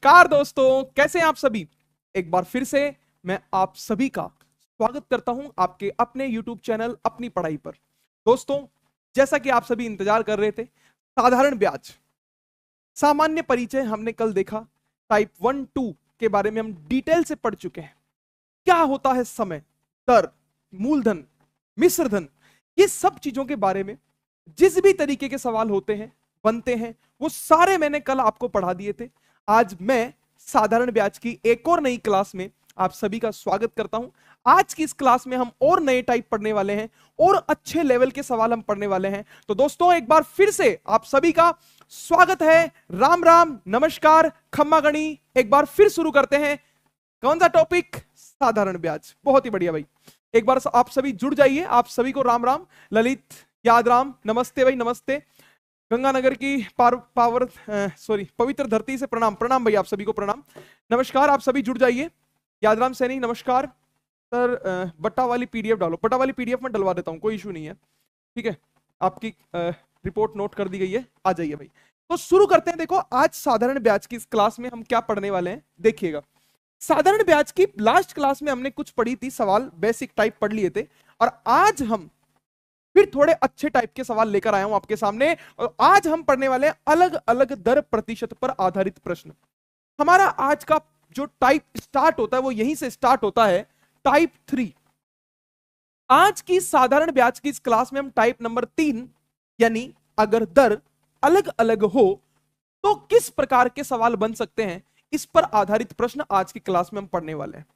नमस्कार दोस्तों, कैसे हैं आप सभी। एक बार फिर से मैं आप सभी का स्वागत करता हूं आपके अपने YouTube चैनल अपनी पढ़ाई पर। दोस्तों, जैसा कि आप सभी इंतजार कर रहे थे, साधारण ब्याज सामान्य परिचय हमने कल देखा। टाइप 1 2 के बारे में हम डिटेल से पढ़ चुके हैं। क्या होता है समय, दर, मूलधन, मिश्र धन, ये सब चीजों के बारे में जिस भी तरीके के सवाल होते हैं बनते हैं वो सारे मैंने कल आपको पढ़ा दिए थे। आज मैं साधारण ब्याज की एक और नई क्लास में आप सभी का स्वागत करता हूं। आज की इस क्लास में हम और नए टाइप पढ़ने वाले हैं और अच्छे लेवल के सवाल हम पढ़ने वाले हैं। तो दोस्तों, एक बार फिर से आप सभी का स्वागत है। राम राम, नमस्कार, खम्मा गणी। एक बार फिर शुरू करते हैं। कौन सा टॉपिक? साधारण ब्याज। बहुत ही बढ़िया भाई, एक बार आप सभी जुड़ जाइए। आप सभी को राम राम। ललित, यादराम, नमस्ते भाई, नमस्ते। गंगानगर की पवित्र धरती से प्रणाम। प्रणाम भाई, आप सभी को प्रणाम, नमस्कार। आप सभी जुड़ जाइए। यादराम सैनी, नमस्कार सर। बट्टा वाली पीडीएफ डालो। बट्टा वाली पीडीएफ में डलवा देता हूं, कोई इशू नहीं है, ठीक है। आपकी रिपोर्ट नोट कर दी गई है, आ जाइए भाई। तो शुरू करते हैं। देखो, आज साधारण ब्याज की इस क्लास में हम क्या पढ़ने वाले हैं, देखिएगा। साधारण ब्याज की लास्ट क्लास में हमने कुछ पढ़ी थी, सवाल बेसिक टाइप पढ़ लिए थे, और आज हम फिर थोड़े अच्छे टाइप के सवाल लेकर आया हूं आपके सामने। और आज हम पढ़ने वाले हैं अलग अलग दर प्रतिशत पर आधारित प्रश्न। हमारा आज का जो टाइप स्टार्ट होता है वो यहीं से स्टार्ट होता है, टाइप 3। आज की साधारण ब्याज की इस क्लास में हम टाइप नंबर 3 यानी अगर दर अलग अलग हो तो किस प्रकार के सवाल बन सकते हैं, इस पर आधारित प्रश्न आज की क्लास में हम पढ़ने वाले हैं।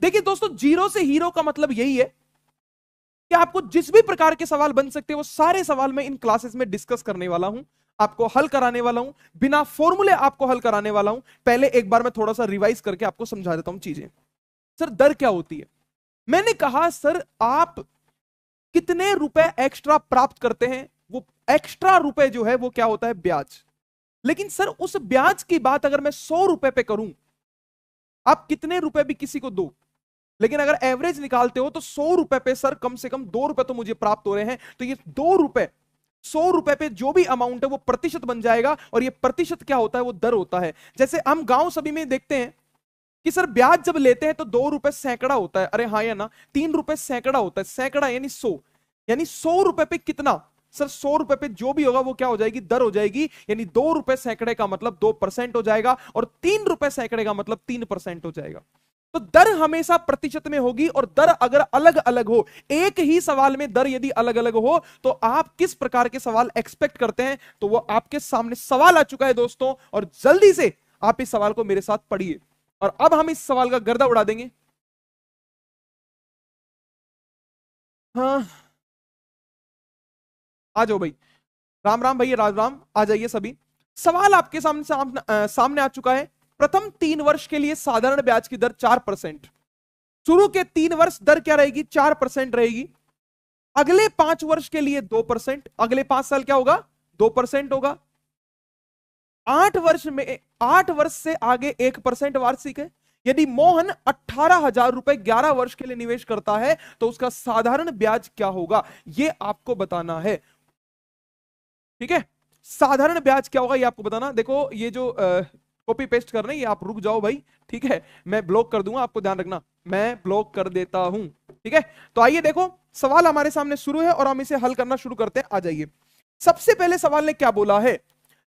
देखिए दोस्तों, जीरो से हीरो का मतलब यही है कि आपको जिस भी प्रकार के सवाल बन सकते हैं वो सारे सवाल मैं इन क्लासेस में डिस्कस करने वाला हूं, आपको हल कराने वाला हूं, बिना फॉर्मूले आपको हल कराने वाला हूं। पहले एक बार मैं थोड़ा सा रिवाइज करके आपको समझा देता हूं चीजें। सर, दर क्या होती है? मैंने कहा सर, आप कितने रुपए एक्स्ट्रा प्राप्त करते हैं, वो एक्स्ट्रा रुपए जो है वो क्या होता है? ब्याज। लेकिन सर, उस ब्याज की बात अगर मैं 100 रुपए पे करूं, आप कितने रुपए भी किसी को दो, लेकिन अगर एवरेज निकालते हो तो 100 रुपए पे सर कम से कम 2 रुपए तो मुझे प्राप्त हो रहे हैं। तो ये 2 रुपए 100 रुपए पे जो भी अमाउंट है वो प्रतिशत बन जाएगा, और ये प्रतिशत क्या होता है? वो दर होता है। जैसे हम गांव सभी में देखते हैं कि सर ब्याज जब लेते हैं तो 2 रुपए सैकड़ा होता है। अरे हाँ या ना? 3 रुपए सैकड़ा होता है। सैकड़ा यानी 100, यानी 100 रुपए पे कितना? सर 100 रुपए पे जो भी होगा वो क्या हो जाएगी? दर हो जाएगी। यानी 2 रुपए सैकड़े का मतलब 2% हो जाएगा, और 3 रुपए सैकड़े का मतलब 3% हो जाएगा। तो दर हमेशा प्रतिशत में होगी, और दर अगर अलग अलग हो, एक ही सवाल में दर यदि अलग अलग हो, तो आप किस प्रकार के सवाल एक्सपेक्ट करते हैं, तो वो आपके सामने सवाल आ चुका है दोस्तों। और जल्दी से आप इस सवाल को मेरे साथ पढ़िए, और अब हम इस सवाल का गर्दा उड़ा देंगे। हाँ, आ जाओ भाई। राम राम भैया, राम राम, आ जाइए सभी। सवाल आपके सामने आ चुका है। प्रथम 3 वर्ष के लिए साधारण ब्याज की दर 4%। शुरू के 3 वर्ष दर क्या रहेगी? 4% रहेगी। अगले 5 वर्ष के लिए 2%। अगले 5 साल क्या होगा? 2% होगा। 8 वर्ष से आगे 1% वार्षिक है। यदि मोहन 18,000 रुपए 11 वर्ष के लिए निवेश करता है तो उसका साधारण ब्याज क्या होगा, यह आपको बताना है। ठीक है, साधारण ब्याज क्या होगा ये आपको बताना। देखो, ये जो कॉपी पेस्ट कर रहे हैं ये आप रुक जाओ भाई, ठीक है। मैं ब्लॉक कर दूंगा, आपको ध्यान रखना, मैं ब्लॉक कर देता हूं, ठीक है। तो आइए देखो, सवाल हमारे सामने शुरू है और हम इसे हल करना शुरू करते हैं। आ जाइए। सबसे पहले सवाल ने क्या बोला है?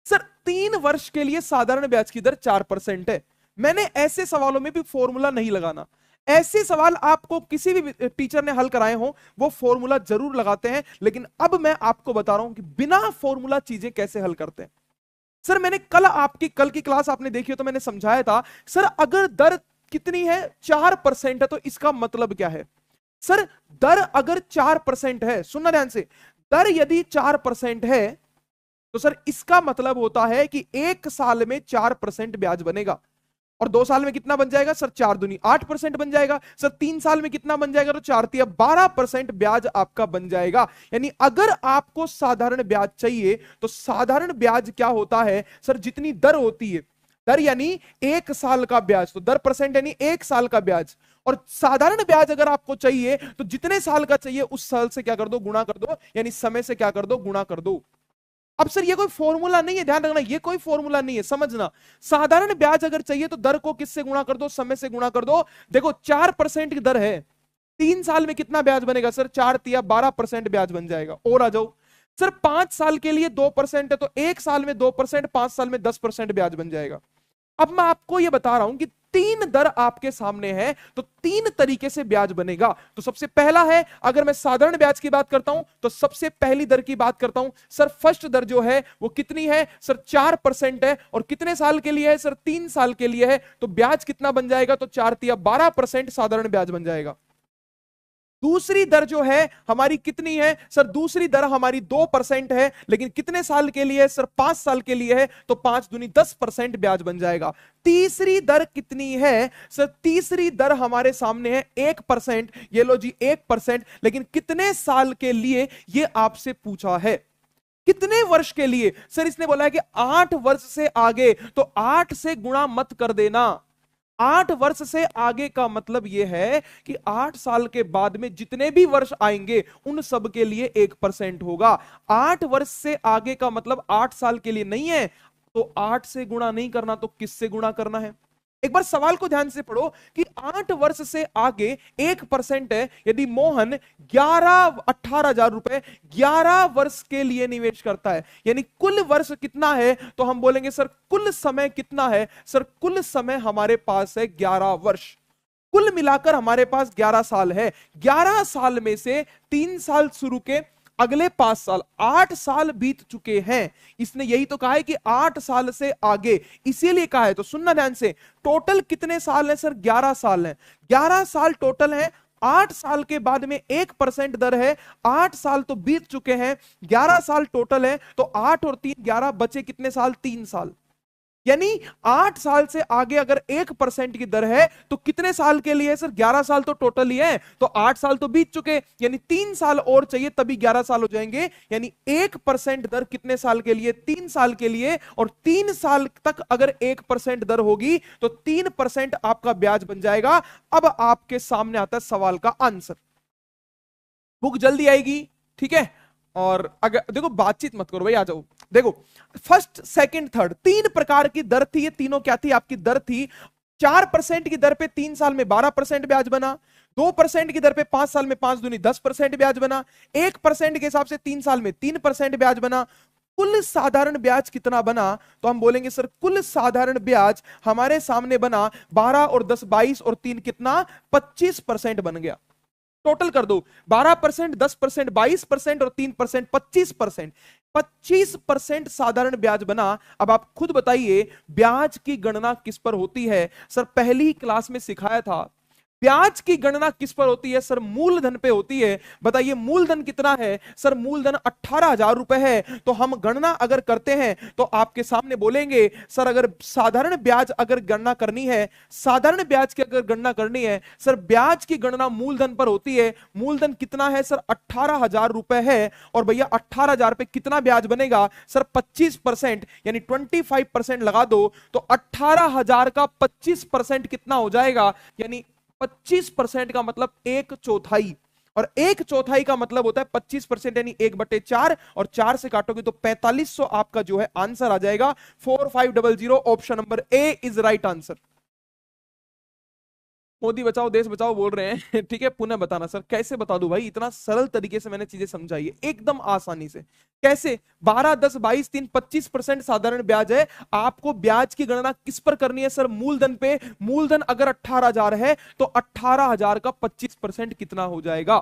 सर, 3 वर्ष के लिए साधारण ब्याज की दर 4% है। मैंने ऐसे सवालों में भी फॉर्मूला नहीं लगाना। ऐसे सवाल आपको किसी भी टीचर ने हल कराए हो वो फॉर्मूला जरूर लगाते हैं, लेकिन अब मैं आपको बता रहा हूं कि बिना फॉर्मूला चीजें कैसे हल करते हैं। सर, मैंने कल की क्लास आपने देखी हो तो मैंने समझाया था, सर अगर दर कितनी है? 4% है, तो इसका मतलब क्या है? सर, दर अगर 4% है, सुनना ध्यान से, दर यदि 4% है तो सर इसका मतलब होता है कि 1 साल में 4% ब्याज बनेगा। और 2 साल में कितना बन जाएगा? सर 4 दूनी 8% बन जाएगा। सर 3 साल में कितना बन जाएगा? तो 4 तिया 12% ब्याज आपका बन जाएगा। यानी अगर आपको साधारण ब्याज चाहिए तो साधारण ब्याज क्या होता है? सर जितनी दर होती है, दर यानी 1 साल का ब्याज, तो दर परसेंट यानी 1 साल का ब्याज। और साधारण ब्याज अगर आपको चाहिए तो जितने साल का चाहिए उस साल से क्या कर दो? गुणा कर दो, यानी समय से क्या कर दो? गुणा कर दो। अब सर ये कोई फॉर्मूला नहीं है, ध्यान रखना, ये कोई फॉर्मूला नहीं है, समझना। साधारण ब्याज अगर चाहिए तो दर को किससे गुणा कर दो, समय से गुणा कर दो। देखो 4% की दर है, 3 साल में कितना ब्याज बनेगा सर, 4 तिया 12% ब्याज बन जाएगा। और आ जाओ सर 5 साल के लिए 2% है, तो 1 साल में 2%, 5 साल में 10% ब्याज बन जाएगा। अब मैं आपको यह बता रहा हूं कि 3 दर आपके सामने है, तो 3 तरीके से ब्याज बनेगा। तो सबसे पहला है, अगर मैं साधारण ब्याज की बात करता हूं तो सबसे पहली दर की बात करता हूं सर, फर्स्ट दर जो है वो कितनी है सर, 4% है, और कितने साल के लिए है सर, 3 साल के लिए है। तो ब्याज कितना बन जाएगा, तो 4 तिया 12% साधारण ब्याज बन जाएगा। दूसरी दर जो है हमारी कितनी है सर, दूसरी दर हमारी 2% है, लेकिन कितने साल के लिए सर, 5 साल के लिए है, तो 5 दूनी 10% ब्याज बन जाएगा। तीसरी दर कितनी है सर, तीसरी दर हमारे सामने है 1%, ये लो जी 1%, लेकिन कितने साल के लिए ये आपसे पूछा है, कितने वर्ष के लिए सर, इसने बोला है कि 8 वर्ष से आगे, तो 8 से गुणा मत कर देना। 8 वर्ष से आगे का मतलब यह है कि 8 साल के बाद में जितने भी वर्ष आएंगे उन सब के लिए 1% होगा। 8 वर्ष से आगे का मतलब 8 साल के लिए नहीं है, तो 8 से गुणा नहीं करना, तो किससे गुणा करना है। एक बार सवाल को ध्यान से पढ़ो कि 8 वर्ष से आगे 1% है, यदि मोहन 18,000 रुपए 11 वर्ष के लिए निवेश करता है, यानी कुल वर्ष कितना है, तो हम बोलेंगे सर कुल समय कितना है, सर कुल समय हमारे पास है 11 वर्ष। कुल मिलाकर हमारे पास 11 साल है। 11 साल में से 3 साल शुरू के, अगले 5 साल, 8 साल बीत चुके हैं। इसने यही तो कहा है कि 8 साल से आगे, इसीलिए कहा है, तो सुनना ध्यान से, टोटल कितने साल है सर, 11 साल है, 11 साल टोटल है। 8 साल के बाद में 1% दर है, 8 साल तो बीत चुके हैं, 11 साल टोटल है, तो 8 और 3 11, बचे कितने साल, 3 साल। यानी 8 साल से आगे अगर 1% की दर है तो कितने साल के लिए सर, 11 साल तो टोटल ही है, तो 8 साल तो बीत चुके, यानी 3 साल और चाहिए तभी 11 साल हो जाएंगे। यानी 1% दर कितने साल के लिए, 3 साल के लिए, और 3 साल तक अगर 1% दर होगी तो 3% आपका ब्याज बन जाएगा। अब आपके सामने आता है सवाल का आंसर, बुक जल्दी आएगी, ठीक है। और अगर देखो बातचीत मत करो भाई, आ जाओ। देखो फर्स्ट सेकंड थर्ड 3 प्रकार की दर थी, ये तीनों क्या थी आपकी दर थी। 4% की दर पे 3 साल में 12% ब्याज बना, 2% की दर पे 5 साल में 5 दूनी 10% ब्याज बना, 1% के हिसाब से 3 साल में 3% ब्याज बना। कुल साधारण ब्याज कितना बना, तो हम बोलेंगे सर कुल साधारण ब्याज हमारे सामने बना 12 और 10 22 और 3 कितना, 25% बन गया। टोटल कर दो, 12%, 10%, 22% और 3% 25%। 25% साधारण ब्याज बना। अब आप खुद बताइए ब्याज की गणना किस पर होती है। सर पहली क्लास में सिखाया था, ब्याज की गणना किस पर होती है सर, मूलधन पे होती है। बताइए मूलधन कितना है सर, मूलधन 18,000 रुपए है। तो हम गणना अगर करते हैं तो आपके सामने बोलेंगे सर अगर साधारण ब्याज अगर गणना करनी है, साधारण ब्याज की अगर गणना करनी है सर, ब्याज की गणना मूलधन पर होती है। मूलधन कितना है सर, 18,000 रुपए है, और भैया 18,000 पे कितना ब्याज बनेगा सर, 25%, यानी 25% लगा दो, तो 18,000 का 25% कितना हो जाएगा, यानी 25% का मतलब 1/4, और 1/4 का मतलब होता है 25%, यानी 1/4, और 4 से काटोगे तो 4500 आपका जो है आंसर आ जाएगा। 4500, option number A is right answer. Modi बचाओ देश बचाओ बोल रहे हैं ठीक है, पुनः बताना सर कैसे बता दूं भाई, इतना सरल तरीके से मैंने चीजें समझाई है एकदम आसानी से। कैसे, 12 10 22 3 25% साधारण ब्याज है। आपको ब्याज की गणना किस पर करनी है सर, मूलधन पे। मूलधन अगर 18,000 है तो 18,000 का 25% कितना हो जाएगा।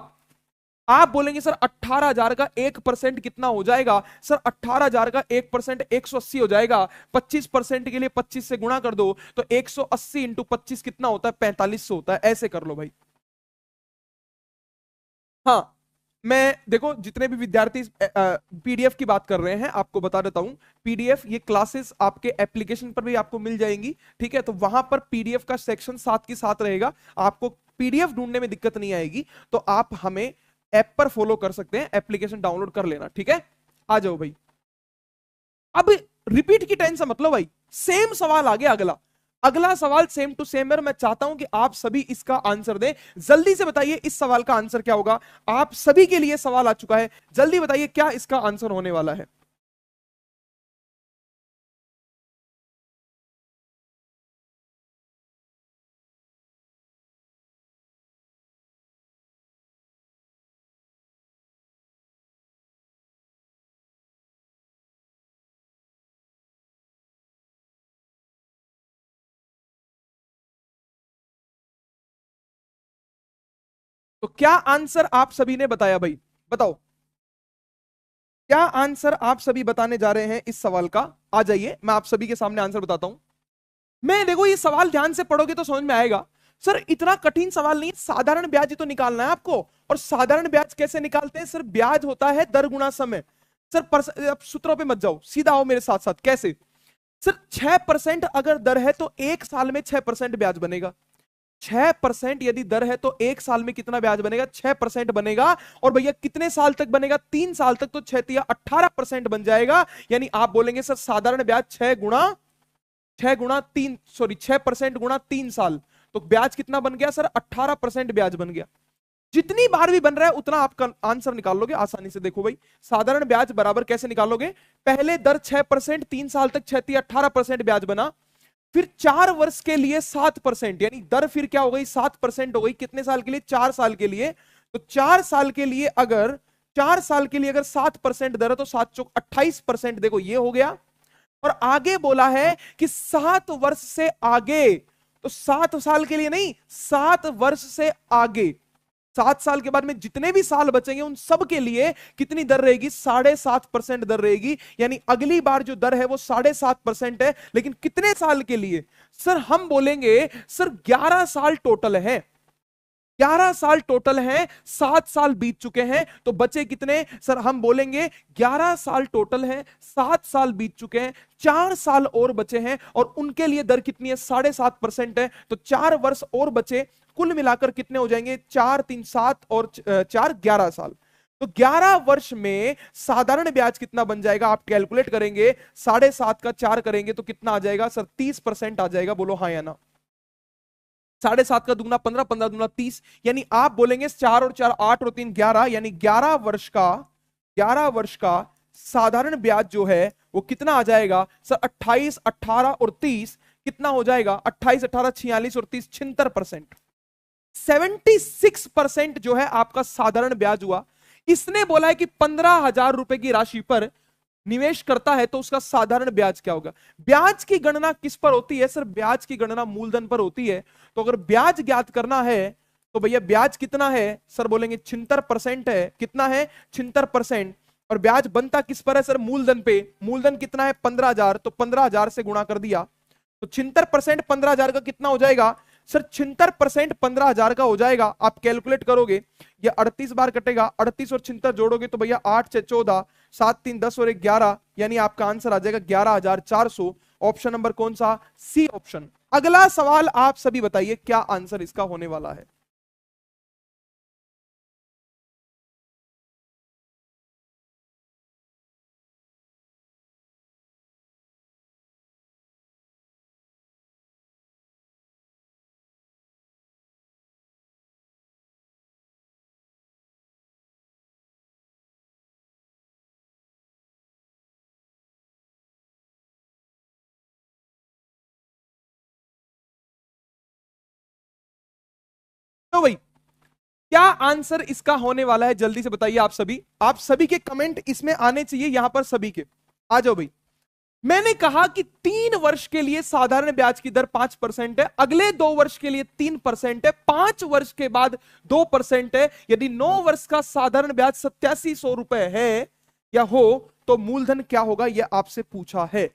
आप बोलेंगे सर 18,000 का 1% कितना हो जाएगा, सर 18,000 का 1% 180 हो जाएगा। 25% के लिए 25 से गुणा कर दो, तो 180 इंटू 25 कितना होता है, 4500 होता है। ऐसे कर लो भाई। हाँ, मैं देखो जितने भी विद्यार्थी पीडीएफ की बात कर रहे हैं आपको बता देता हूं, पीडीएफ ये क्लासेस आपके एप्लीकेशन पर भी आपको मिल जाएंगी, ठीक है। तो वहां पर पीडीएफ का सेक्शन साथ के साथ रहेगा, आपको पीडीएफ ढूंढने में दिक्कत नहीं आएगी। तो आप हमें ऐप पर फॉलो कर सकते हैं, एप्लीकेशन डाउनलोड कर लेना, ठीक है। आ जाओ भाई, अब रिपीट की टेंशन मतलब भाई, सेम सवाल आ गया अगला। अगला सवाल सेम टू सेम है, मैं चाहता हूं कि आप सभी इसका आंसर दें। जल्दी से बताइए इस सवाल का आंसर क्या होगा। आप सभी के लिए सवाल आ चुका है, जल्दी बताइए क्या इसका आंसर होने वाला है। तो क्या आंसर आप सभी ने बताया भाई, बताओ क्या आंसर आप सभी बताने जा रहे हैं इस सवाल का? आ जाइए, मैं आप सभी के सामने आंसर बताता हूं। मैं देखो ये सवाल ध्यान से पढ़ोगे तो समझ में आएगा। सर इतना कठिन सवाल नहीं, साधारण ब्याज ही तो निकालना है आपको। और साधारण ब्याज कैसे निकालते हैं सर? ब्याज होता है दर गुना समय। सर अब सूत्रों पे मत जाओ, सीधा आओ मेरे साथ साथ। कैसे सर? 6% अगर दर है तो एक साल में 6% ब्याज बनेगा। 6% यदि दर है तो एक साल में कितना ब्याज बनेगा? 6% बनेगा। और भैया कितने साल तक बनेगा? 3 साल तक। तो 6 × 18% बन जाएगा। यानी आप बोलेंगे सर साधारण ब्याज 6% गुणा 3 साल, तो ब्याज कितना बन गया सर? 18% ब्याज बन गया। जितनी बार भी बन रहा है उतना आपका आंसर निकाल लोगे आसानी से। देखो भाई, साधारण ब्याज बराबर कैसे निकालोगे? पहले दर 6%, 3 साल तक 6 × 18% ब्याज बना। फिर 4 वर्ष के लिए 7%, यानी दर फिर क्या हो गई? 7% हो गई। कितने साल के लिए? 4 साल के लिए। तो 4 साल के लिए अगर 7% दर है तो 7 × 28%, देखो ये हो गया। और आगे बोला है कि 7 वर्ष से आगे, तो 7 साल के लिए नहीं, 7 वर्ष से आगे, 7 साल के बाद में जितने भी साल बचेंगे उन सब के लिए कितनी दर रहेगी? 7.5% दर रहेगी। यानी अगली बार जो दर है वो 7.5% है। लेकिन कितने साल के लिए? सर हम बोलेंगे सर 11 साल टोटल है। 11 साल टोटल है, 7 साल बीत चुके हैं, तो बचे कितने? सर हम बोलेंगे 11 साल टोटल है, 7 साल बीत चुके हैं, 4 साल और बचे हैं। और उनके लिए दर कितनी है? 7.5% है। तो 4 वर्ष और बचे, कुल मिलाकर कितने हो जाएंगे? 4 3 7 और 4 11 साल। तो 11 वर्ष में साधारण ब्याज कितना बन जाएगा? आप कैलकुलेट करेंगे, 7.5 का 4 करेंगे तो कितना आ जाएगा सर? 30% आ जाएगा। बोलो हाँ या ना? 7.5 का दुगना 15, 15 दूना 30। यानी आप बोलेंगे 4 और 4 8 और 3 11, यानी 11 वर्ष का साधारण ब्याज जो है वो कितना आ जाएगा सर? 28, 18 और 30 कितना हो जाएगा? 28, 18, 46 और 30, 76%। 76% जो है आपका साधारण ब्याज हुआ। इसने बोला है कि 15,000 रुपए की राशि पर निवेश करता है तो उसका साधारण ब्याज क्या होगा? ब्याज की गणना किस पर होती है सर? ब्याज की गणना मूलधन पर होती है। तो अगर ब्याज ज्ञात करना है तो भैया ब्याज कितना है सर? बोलेंगे 76% है। कितना है? 76%। और ब्याज बनता किस पर है सर? मूलधन पे। मूलधन कितना है? 15,000। तो 15,000 से गुणा कर दिया तो 76% 15,000 का कितना हो जाएगा सर? 76% 15,000 का हो जाएगा। आप कैलकुलेट करोगे, ये 38 बार कटेगा, 38 और 76 जोड़ोगे तो भैया 8 6 14, 7 3 10 और 1 11, यानी आपका आंसर आ जाएगा 11,400। ऑप्शन नंबर कौन सा? C option. अगला सवाल आप सभी बताइए क्या आंसर इसका होने वाला है? तो भाई क्या आंसर इसका होने वाला है? जल्दी से बताइए आप सभी। आप सभी के कमेंट इसमें आने चाहिए, यहां पर सभी के। आ जाओ भाई। मैंने कहा कि 3 वर्ष के लिए साधारण ब्याज की दर 5% है, अगले 2 वर्ष के लिए 3% है, 5 वर्ष के बाद 2% है। यदि 9 वर्ष का साधारण ब्याज 8700 रुपए है या हो तो मूलधन क्या होगा? यह आपसे पूछा है।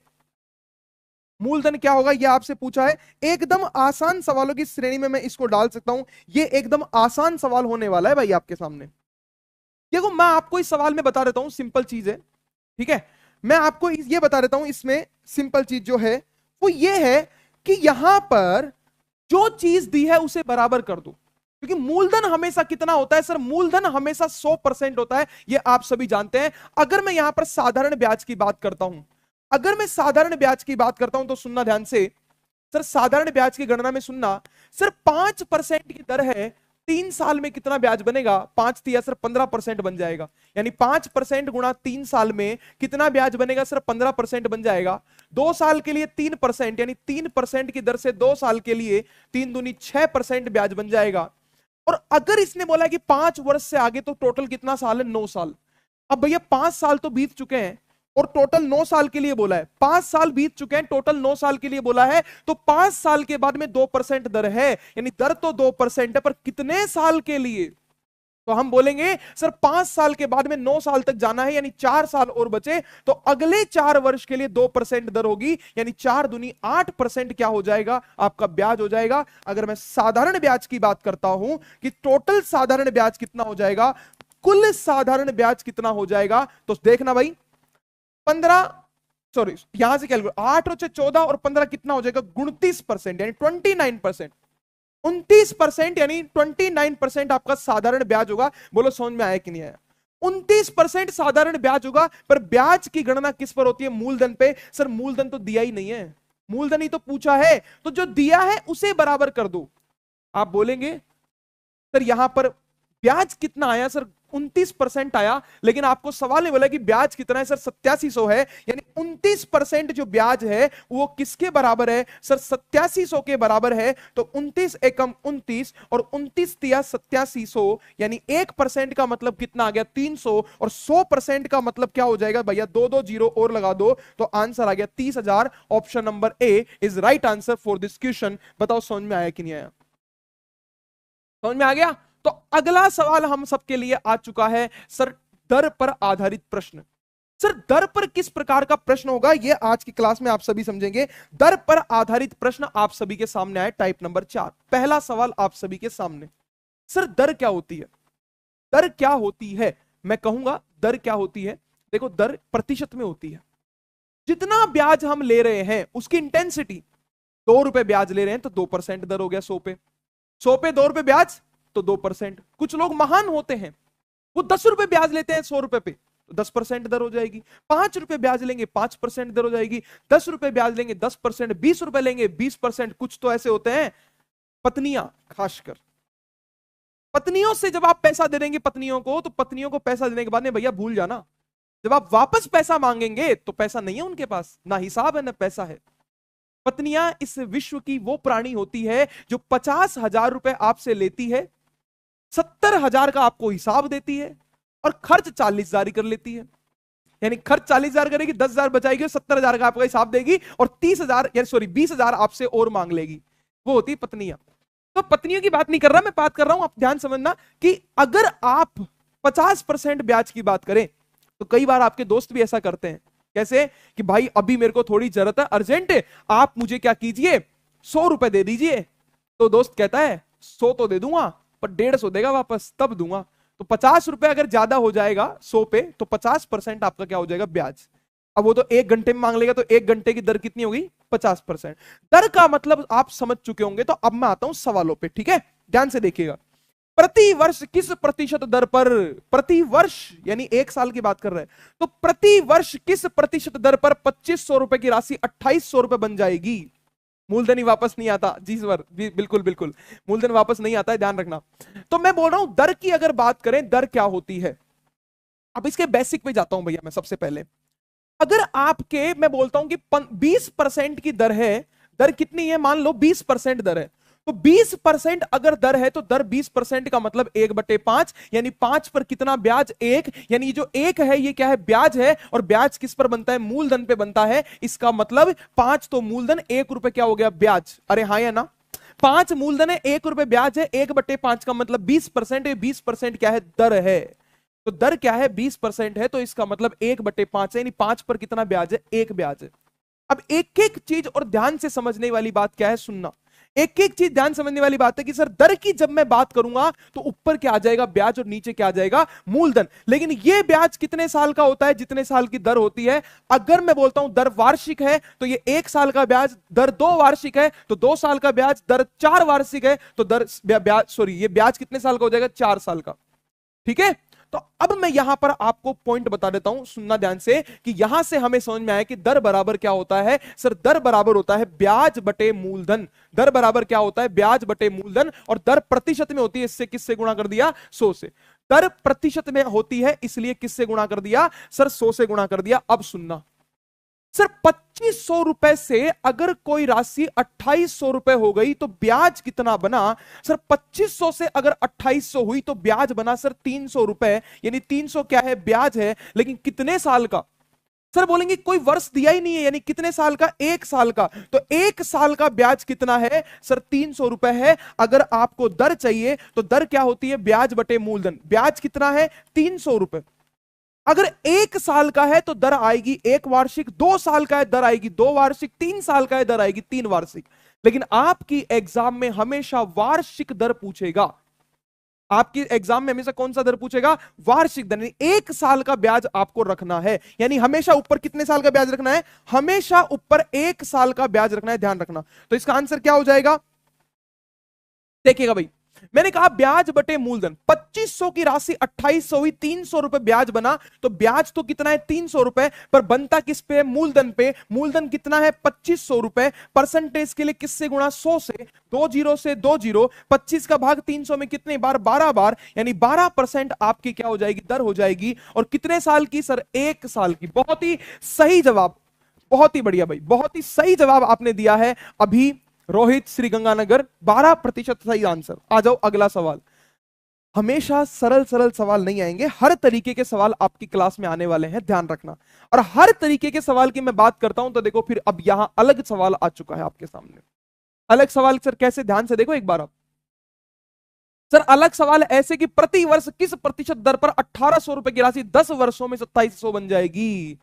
मूलधन क्या होगा यह आपसे पूछा है। एकदम आसान सवालों की श्रेणी में मैं इसको डाल सकता हूं। यह एकदम आसान सवाल होने वाला है भाई आपके सामने। देखो मैं आपको इस सवाल में बता देता हूं, सिंपल चीज है। ठीक है, मैं आपको ये बता देता हूं इसमें सिंपल चीज जो है वो ये है कि यहां पर जो चीज दी है उसे बराबर कर दो। क्योंकि मूलधन हमेशा कितना होता है सर? मूलधन हमेशा 100% होता है, ये आप सभी जानते हैं। अगर मैं यहां पर साधारण ब्याज की बात करता हूं, अगर मैं साधारण ब्याज की बात करता हूं तो सुनना ध्यान से सर। साधारण ब्याज की गणना में सुनना सर, 5% की दर है, 3 साल में कितना ब्याज बनेगा? 5 तिया सर 15% बन जाएगा। यानी 5% गुणा 3 साल में कितना ब्याज बनेगा सर? 15% बन जाएगा। 2 साल के लिए 3%, यानी 3% की दर से 2 साल के लिए 3 दूनी 6% ब्याज बन जाएगा। और अगर इसने बोला कि 5 वर्ष से आगे तो टोटल कितना साल है? 9 साल। अब भैया 5 साल तो बीत चुके हैं और टोटल 9 साल के लिए बोला है। 5 साल बीत चुके हैं, टोटल 9 साल के लिए बोला है। तो 5 साल के बाद में 2% दर है, यानी दर तो 2% है, पर कितने साल के लिए? तो हम बोलेंगे सर 5 साल के बाद में 9 साल तक जाना है, यानी 4 साल और बचे, तो अगले 4 वर्ष के लिए 2% दर होगी, यानी 4 दूनी 8% क्या हो जाएगा, आपका ब्याज हो जाएगा। अगर मैं साधारण ब्याज की बात करता हूं कि टोटल साधारण ब्याज कितना हो जाएगा, कुल साधारण ब्याज कितना हो जाएगा, तो देखना भाई 15, सॉरी यहां से कैलकुलेट, 8 और 14 और 15 कितना हो जाएगा, 29%, यानी 29%, 29% यानी 29% आपका साधारण ब्याज होगा। बोलो समझ में आया कि नहीं आया? 29% साधारण ब्याज होगा, पर ब्याज की गणना किस पर होती है, मूलधन पे। सर मूलधन तो दिया ही नहीं है, मूलधन ही तो पूछा है, तो जो दिया है उसे बराबर कर दो। आप बोलेंगे सर यहां पर ब्याज कितना आया, सर 29% आया, लेकिन आपको सवाल नहीं बोला कि ब्याज कितना है, सर 8700 है, यानी 29% जो ब्याज है वो किसके बराबर है, सर 8700 के बराबर है। तो 29 एकम 29 और 29 तिया 8700, यानी 1% का मतलब कितना आ गया, 300, और 100% का मतलब क्या हो जाएगा भैया, 2 जीरो और लगा दो, तो आंसर आ गया 30,000। Option number A is right answer for this question. बताओ समझ में आया कि नहीं आया? समझ में आ गया? तो अगला सवाल हम सबके लिए आ चुका है, सर दर पर आधारित प्रश्न। सर दर पर किस प्रकार का प्रश्न होगा, ये आज की क्लास में आप सभी समझेंगे। दर पर आधारित प्रश्न आप सभी के सामने आए, टाइप नंबर 4। पहला सवाल आप सभी के सामने, सर दर क्या होती है? दर क्या होती है, मैं कहूंगा दर क्या होती है। देखो दर प्रतिशत में होती है, जितना ब्याज हम ले रहे हैं उसकी इंटेंसिटी। 2 रुपए ब्याज ले रहे हैं तो 2% दर हो गया 100 पे, 100 पे 2 रुपए ब्याज तो 2%। कुछ लोग महान होते हैं, वो 10 रुपए ब्याज लेते हैं 100 रुपए पे, तो 10% दर हो जाएगी। 5 रुपए ब्याज लेंगे 5% दर हो जाएगी। 10 रुपए ब्याज लेंगे 10%, 20 रुपए लेंगे 20%। कुछ तो ऐसे होते हैं पत्नियां, खासकर पत्नियों से जब आप पैसा दे देंगे पत्नियों को, तो पत्नियों को पैसा देने के बाद में भैया भूल जाना, जब आप वापस पैसा मांगेंगे तो पैसा नहीं है उनके पास, ना हिसाब है ना पैसा है। पत्नियां इस विश्व की वो प्राणी होती है जो 50,000 रुपए आपसे लेती है, 70,000 का आपको हिसाब देती है, और खर्च 40,000 कर लेती है। यानी खर्च 40,000 करेगी, 10,000 बचाएगी, और 70,000 का आपका हिसाब देगी, और 30,000 या सॉरी 20,000 आपसे और मांग लेगी। वो होती है पत्नियां। तो पत्नियों की बात नहीं कर रहा मैं, बात कर रहा हूं, आप ध्यान समझना कि अगर आप 50% ब्याज की बात करें, तो कई बार आपके दोस्त भी ऐसा करते हैं। कैसे कि भाई अभी मेरे को थोड़ी जरूरत है, अर्जेंट है, आप मुझे क्या कीजिए 100 रुपए दे दीजिए। तो दोस्त कहता है 100 तो दे दूंगा, पर 150 देगा वापस, तब दूंगा। तो 50 रुपए अगर ज्यादा हो जाएगा 100 पे, तो 50% आपका क्या हो जाएगा, ब्याज। अब वो तो 1 घंटे में मांग लेगा, तो 1 घंटे की दर कितनी होगी, 50%। दर का मतलब आप समझ चुके होंगे। तो अब मैं आता हूं सवालों पे, ठीक है, ध्यान से देखिएगा। प्रति वर्ष किस प्रतिशत दर पर, प्रति वर्ष यानी 1 साल की बात कर रहे हैं, तो प्रति वर्ष किस प्रतिशत दर पर 2500 रुपए की राशि 2800 रुपए बन जाएगी। मूलधन ही वापस नहीं आता जी सर, बिल्कुल बिल्कुल मूलधन वापस नहीं आता है, ध्यान रखना। तो मैं बोल रहा हूं दर की अगर बात करें, दर क्या होती है। अब इसके बेसिक पे जाता हूं भैया मैं। सबसे पहले अगर आपके, मैं बोलता हूं कि 20% की दर है, दर कितनी है, मान लो 20% दर है, तो 20% अगर दर है, तो दर 20% का मतलब 1/5, यानी 5 पर कितना ब्याज, 1, यानी जो 1 है ये क्या है, ब्याज है, और ब्याज किस पर बनता है, मूलधन पे बनता है। इसका मतलब 5 तो मूलधन, 1 रुपए क्या हो गया, ब्याज। अरे हाँ या ना, 5 मूलधन है, 1 रुपए ब्याज है, 1/5 का मतलब 20%, 20% क्या है, दर है। तो दर क्या है, 20% है, तो इसका मतलब 1/5 है, यानी 5 पर कितना ब्याज है, 1 ब्याज है। अब एक एक चीज और ध्यान से समझने वाली बात क्या है, सुनना। एक एक चीज ध्यान समझने वाली बात है कि सर दर की जब मैं बात करूंगा तो ऊपर क्या आ जाएगा, ब्याज, और नीचे क्या आ जाएगा, मूलधन। लेकिन ये ब्याज कितने साल का होता है, जितने साल की दर होती है। अगर मैं बोलता हूं दर वार्षिक है, तो ये 1 साल का ब्याज, दर 2 वार्षिक है तो 2 साल का ब्याज, दर 4 वार्षिक है तो दर ब्याज, सॉरी ये ब्याज कितने साल का हो जाएगा, 4 साल का। ठीक है, तो अब मैं यहां पर आपको पॉइंट बता देता हूं, सुनना ध्यान से, कि यहां से हमें समझ में आया कि दर बराबर क्या होता है। सर दर बराबर होता है ब्याज बटे मूलधन। दर बराबर क्या होता है, ब्याज बटे मूलधन, और दर प्रतिशत में होती है, इससे किससे गुणा कर दिया, 100 से। दर प्रतिशत में होती है, इसलिए किससे गुणा कर दिया, सर 100 से गुणा कर दिया। अब सुनना, सर 2500 रुपए से अगर कोई राशि 2800 रुपए हो गई तो ब्याज कितना बना, सर 2500 से अगर 2800 हुई तो ब्याज बना सर 300 रुपए, यानी 300 क्या है, ब्याज है, लेकिन कितने साल का, सर बोलेंगे कोई वर्ष दिया ही नहीं है, यानी कितने साल का? 1 साल का। तो 1 साल का ब्याज कितना है सर? 300 रुपए है। अगर आपको दर चाहिए तो दर क्या होती है? ब्याज बटे मूलधन। ब्याज कितना है? 300 रुपए। अगर 1 साल का है तो दर आएगी 1 वार्षिक, 2 साल का है दर आएगी 2 वार्षिक, 3 साल का है दर आएगी 3 वार्षिक। लेकिन आपकी एग्जाम में हमेशा वार्षिक दर पूछेगा। आपकी एग्जाम में हमेशा कौन सा दर पूछेगा? वार्षिक दर। 1 साल का ब्याज आपको रखना है, यानी हमेशा ऊपर कितने साल का ब्याज रखना है? हमेशा ऊपर 1 साल का ब्याज रखना है, ध्यान रखना। तो इसका आंसर क्या हो जाएगा? देखिएगा भाई, मैंने कहा ब्याज बटे मूलधन, 2500 की राशि 2800 हुई, 300 रुपए ब्याज बना। तो ब्याज तो कितना है? 300 रुपए, पर बनता किस पे? मूलधन पे। मूलधन कितना है? 2500 रुपए। परसेंटेज के लिए किससे गुणा? 100 से। 2 जीरो से 2 जीरो, 25 का भाग 300 में कितने बार? 12 बार, यानी 12% आपकी क्या हो जाएगी? दर हो जाएगी। और कितने साल की सर? 1 साल की। बहुत ही सही जवाब, बहुत ही बढ़िया भाई, बहुत ही सही जवाब आपने दिया है अभी। रोहित श्रीगंगानगर, 12% सही आंसर। आ जाओ अगला सवाल। हमेशा सरल सरल सवाल नहीं आएंगे, हर तरीके के सवाल आपकी क्लास में आने वाले हैं, ध्यान रखना। और हर तरीके के सवाल की मैं बात करता हूं तो देखो, फिर अब यहां अलग सवाल आ चुका है आपके सामने। अलग सवाल सर कैसे? ध्यान से देखो एक बार आप। सर अलग सवाल ऐसे कि प्रति वर्ष किस प्रतिशत दर पर 1800 रुपए की राशि 10 वर्षों में 2700 बन जाएगी।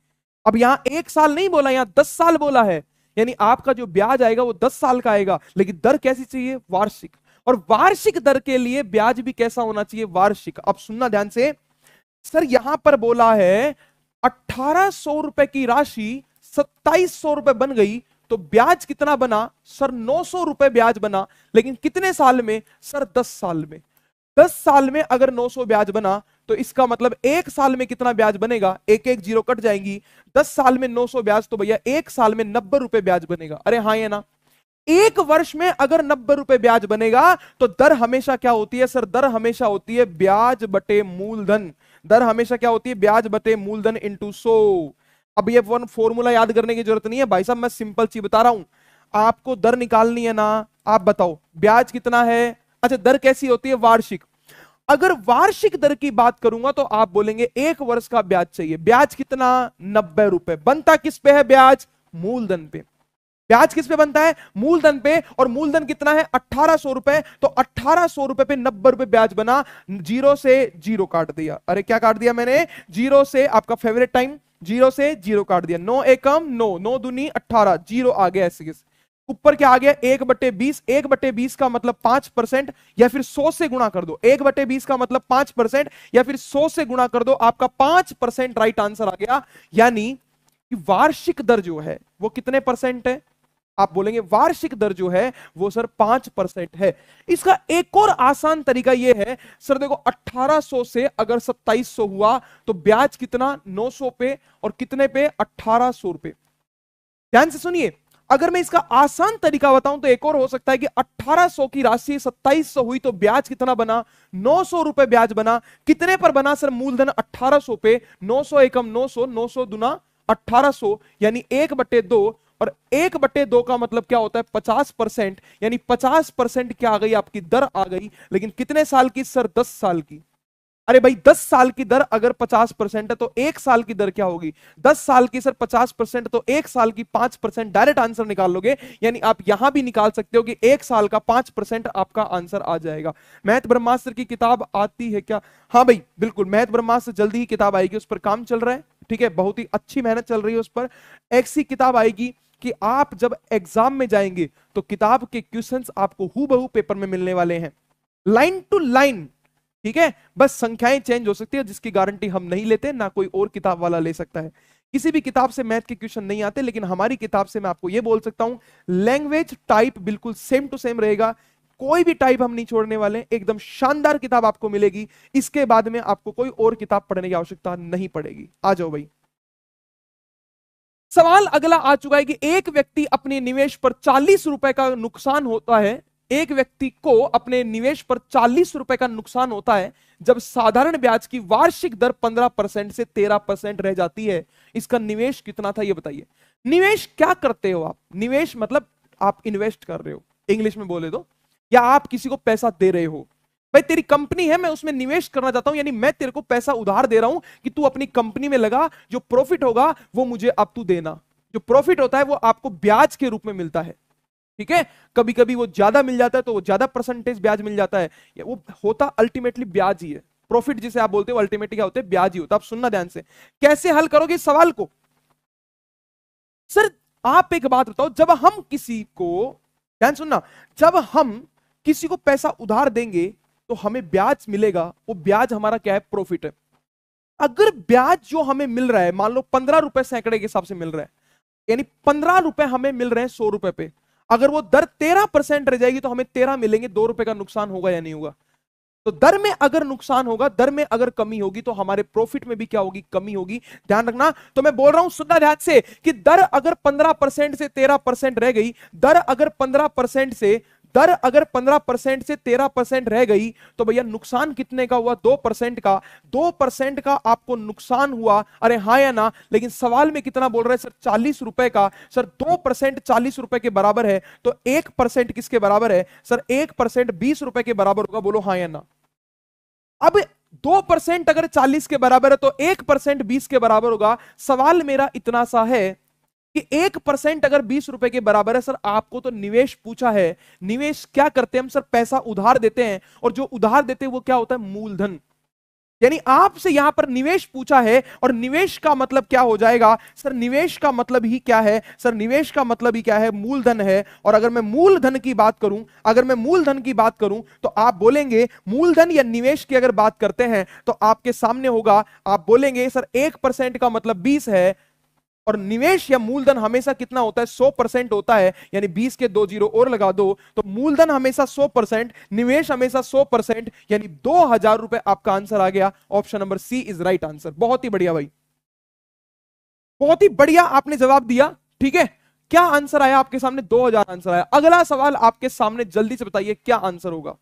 अब यहां 1 साल नहीं बोला, यहां 10 साल बोला है, यानी आपका जो ब्याज आएगा वो 10 साल का आएगा। लेकिन दर कैसी चाहिए? वार्षिक। और वार्षिक दर के लिए ब्याज भी कैसा होना चाहिए? वार्षिक। अब सुनना ध्यान से, सर यहां पर बोला है 1800 रुपए की राशि 2700 रुपए बन गई, तो ब्याज कितना बना? सर 900 रुपए ब्याज बना। लेकिन कितने साल में? सर 10 साल में। 10 साल में अगर 900 ब्याज बना तो इसका मतलब 1 साल में कितना ब्याज बनेगा? एक एक जीरो कट जाएंगी। 10 साल में 900 ब्याज, तो भैया 1 साल में 90 रुपए ब्याज बनेगा। अरे हाँ, ये ना, 1 वर्ष में अगर 90 रुपए ब्याज बनेगा तो दर हमेशा क्या होती है? सर दर हमेशा होती है ब्याज बटे मूलधन। दर हमेशा क्या होती है? ब्याज बटे मूलधन इंटू 100। अब ये वन फॉर्मूला याद करने की जरूरत नहीं है भाई साहब, मैं सिंपल चीज बता रहा हूं। आपको दर निकालनी है ना, आप बताओ ब्याज कितना है? अच्छा, दर कैसी होती है? वार्षिक। अगर वार्षिक दर की बात करूंगा तो आप बोलेंगे 1 वर्ष का ब्याज चाहिए। ब्याज कितना? 90 रुपए। बनता किस पे है ब्याज? मूलधन पे। ब्याज किस पे बनता है? मूलधन पे। और मूलधन कितना है? 1800 रुपए। तो 1800 रुपए पे 90 रुपए ब्याज बना। जीरो से जीरो काट दिया। अरे क्या काट दिया मैंने? जीरो से, आपका फेवरेट टाइम, जीरो से जीरो काट दिया। 9 एकम 9, 9 दूनी 18, जीरो आ गया ऐसे। ऊपर क्या आ गया? 1/20। 1/20 का मतलब 5%, या फिर 100 से गुणा कर दो। 1/20 का मतलब 5%, या फिर 100 से गुणा कर दो, आपका 5% राइट आंसर आ गया। यानी कि वार्षिक दर जो है वो कितने परसेंट है? आप बोलेंगे वार्षिक दर जो है वो सर 5% है। इसका एक और आसान तरीका यह है, सर देखो 1800 से अगर 2700 हुआ तो ब्याज कितना? 900 पे, और कितने पे? 1800 रुपए। ध्यान से सुनिए, अगर मैं इसका आसान तरीका बताऊं तो एक और हो सकता है कि 1800 की राशि 2700 हुई तो ब्याज कितना बना? 900 रुपए ब्याज बना। कितने पर बना सर? मूलधन 1800 पे। 900 एकम 900, 900 दुना 1800, यानी 1/2। और 1/2 का मतलब क्या होता है? 50%, यानी 50% क्या आ गई? आपकी दर आ गई। लेकिन कितने साल की सर? 10 साल की। अरे भाई 10 साल की दर अगर 50% है तो 1 साल की दर क्या होगी? 10 साल की सर 50%, तो 1 साल की 5%। डायरेक्ट आंसर निकाल लोगे, यानी आप यहां भी निकाल सकते हो कि 1 साल का 5% आपका आंसर आ जाएगा। मैथ ब्रह्मास्त्र की किताब आती है क्या? हाँ भाई बिल्कुल, मैथ ब्रह्मास्त्र जल्दी ही किताब आएगी, उस पर काम चल रहा है। ठीक है, बहुत ही अच्छी मेहनत चल रही है उस पर। ऐसी किताब आएगी कि आप जब एग्जाम में जाएंगे तो किताब के क्वेश्चंस आपको हूबहू पेपर में मिलने वाले हैं, लाइन टू लाइन। ठीक है, बस संख्याएं चेंज हो सकती है, जिसकी गारंटी हम नहीं लेते, ना कोई और किताब वाला ले सकता है। किसी भी किताब से मैथ के क्वेश्चन नहीं आते, लेकिन हमारी किताब से मैं आपको यह बोल सकता हूं, लैंग्वेज टाइप बिल्कुल सेम टू सेम रहेगा। कोई भी टाइप हम नहीं छोड़ने वाले, एकदम शानदार किताब आपको मिलेगी। इसके बाद में आपको कोई और किताब पढ़ने की आवश्यकता नहीं पड़ेगी। आ जाओ भाई, सवाल अगला आ चुका है कि एक व्यक्ति अपने निवेश पर 40 रुपए का नुकसान होता है। एक व्यक्ति को अपने निवेश पर 40 रुपए का नुकसान होता है जब साधारण ब्याज की वार्षिक दर 15% से 13% रह जाती है। इसका निवेश कितना था, यह बताइए। निवेश क्या करते हो आप? निवेश मतलब आप इन्वेस्ट कर रहे हो, इंग्लिश में बोले तो, या आप किसी को पैसा दे रहे हो। भाई तेरी कंपनी है, मैं उसमें निवेश करना चाहता हूं, यानी मैं तेरे को पैसा उधार दे रहा हूं कि तू अपनी कंपनी में लगा, जो प्रॉफिट होगा वो मुझे अब तू देना। जो प्रॉफिट होता है वो आपको ब्याज के रूप में मिलता है, ठीक है। कभी कभी वो ज्यादा मिल जाता है तो वो ज्यादा परसेंटेज ब्याज मिल जाता है, वो होता अल्टीमेटली ब्याज ही है। प्रॉफिट जिसे आप बोलते हो अल्टीमेटली क्या होते हैं, ब्याज ही होता है। आप सुनना ध्यान से, कैसे हल करोगे इस सवाल को? सर आप एक बात बताओ, जब हम किसी को, ध्यान सुनना, जब हम किसी को पैसा उधार देंगे तो हमें ब्याज मिलेगा, वो ब्याज हमारा क्या है, प्रॉफिट है। अगर ब्याज जो हमें मिल रहा है, मान लो 15 रुपए सैकड़े के हिसाब से मिल रहा है, यानी 15 रुपए हमें मिल रहे हैं 100 रुपए पे, अगर वो दर 13% रह जाएगी तो हमें 13 मिलेंगे, 2 रुपए का नुकसान होगा या नहीं होगा? तो दर में अगर नुकसान होगा, दर में अगर कमी होगी तो हमारे प्रॉफिट में भी क्या होगी, कमी होगी। ध्यान रखना। तो मैं बोल रहा हूं, सुनना ध्यान से, कि दर अगर 15% से 13% रह गई, दर अगर 15% से, दर अगर 15% से 13% रह गई, तो भैया नुकसान कितने का हुआ, 2% का। 2% का आपको नुकसान हुआ, अरे हाँ या ना? लेकिन सवाल में कितना बोल रहे हैं सर, 40 रुपए का। सर 2% 40 रुपए के बराबर है, तो 1% किसके बराबर है सर? 1% 20 रुपए के बराबर होगा, बोलो हाँ या ना? अब 2% अगर 40 के बराबर है तो 1% 20 के बराबर होगा। सवाल मेरा इतना सा है कि 1% अगर 20 रुपए के बराबर है, सर आपको तो निवेश पूछा है। निवेश क्या करते हैं हम सर? पैसा उधार देते हैं, और जो उधार देते हैं वो क्या होता है, मूलधन। यानी आपसे यहां पर निवेश पूछा है, और निवेश का मतलब क्या हो जाएगा सर? निवेश का मतलब ही क्या है सर? निवेश का मतलब ही क्या है, मूलधन है। और अगर मैं मूलधन की बात करूं, अगर मैं मूलधन की बात करूं तो आप बोलेंगे मूलधन या निवेश की अगर बात करते हैं तो आपके सामने होगा, आप बोलेंगे सर 1% का मतलब 20 है, और निवेश या मूलधन हमेशा कितना होता है, 100% होता है। यानी 20 के 2 जीरो और लगा दो, तो मूलधन हमेशा 100%, निवेश हमेशा 100%, यानी 2000 रुपए आपका आंसर आ गया। Option number C is right answer. बहुत ही बढ़िया भाई, बहुत ही बढ़िया आपने जवाब दिया। ठीक है, क्या आंसर आया आपके सामने? 2000 आंसर आया। अगला सवाल आपके सामने, जल्दी से बताइए क्या आंसर होगा।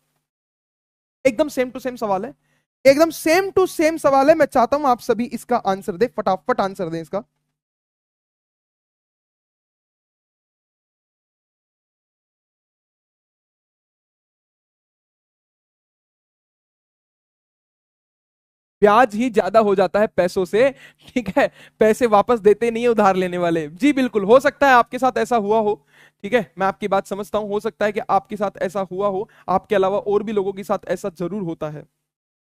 एकदम सेम टू सेम सवाल है, एकदम सेम टू सेम सवाल है। मैं चाहता हूं आप सभी इसका आंसर दे, फटाफट आंसर दें इसका। ब्याज ही ज्यादा हो जाता है पैसों से, ठीक है। पैसे वापस देते नहीं है उधार लेने वाले। जी बिल्कुल, हो सकता है आपके साथ ऐसा हुआ हो, ठीक है, मैं आपकी बात समझता हूं। हो सकता है कि आपके साथ ऐसा हुआ हो, आपके अलावा और भी लोगों के साथ ऐसा जरूर होता है,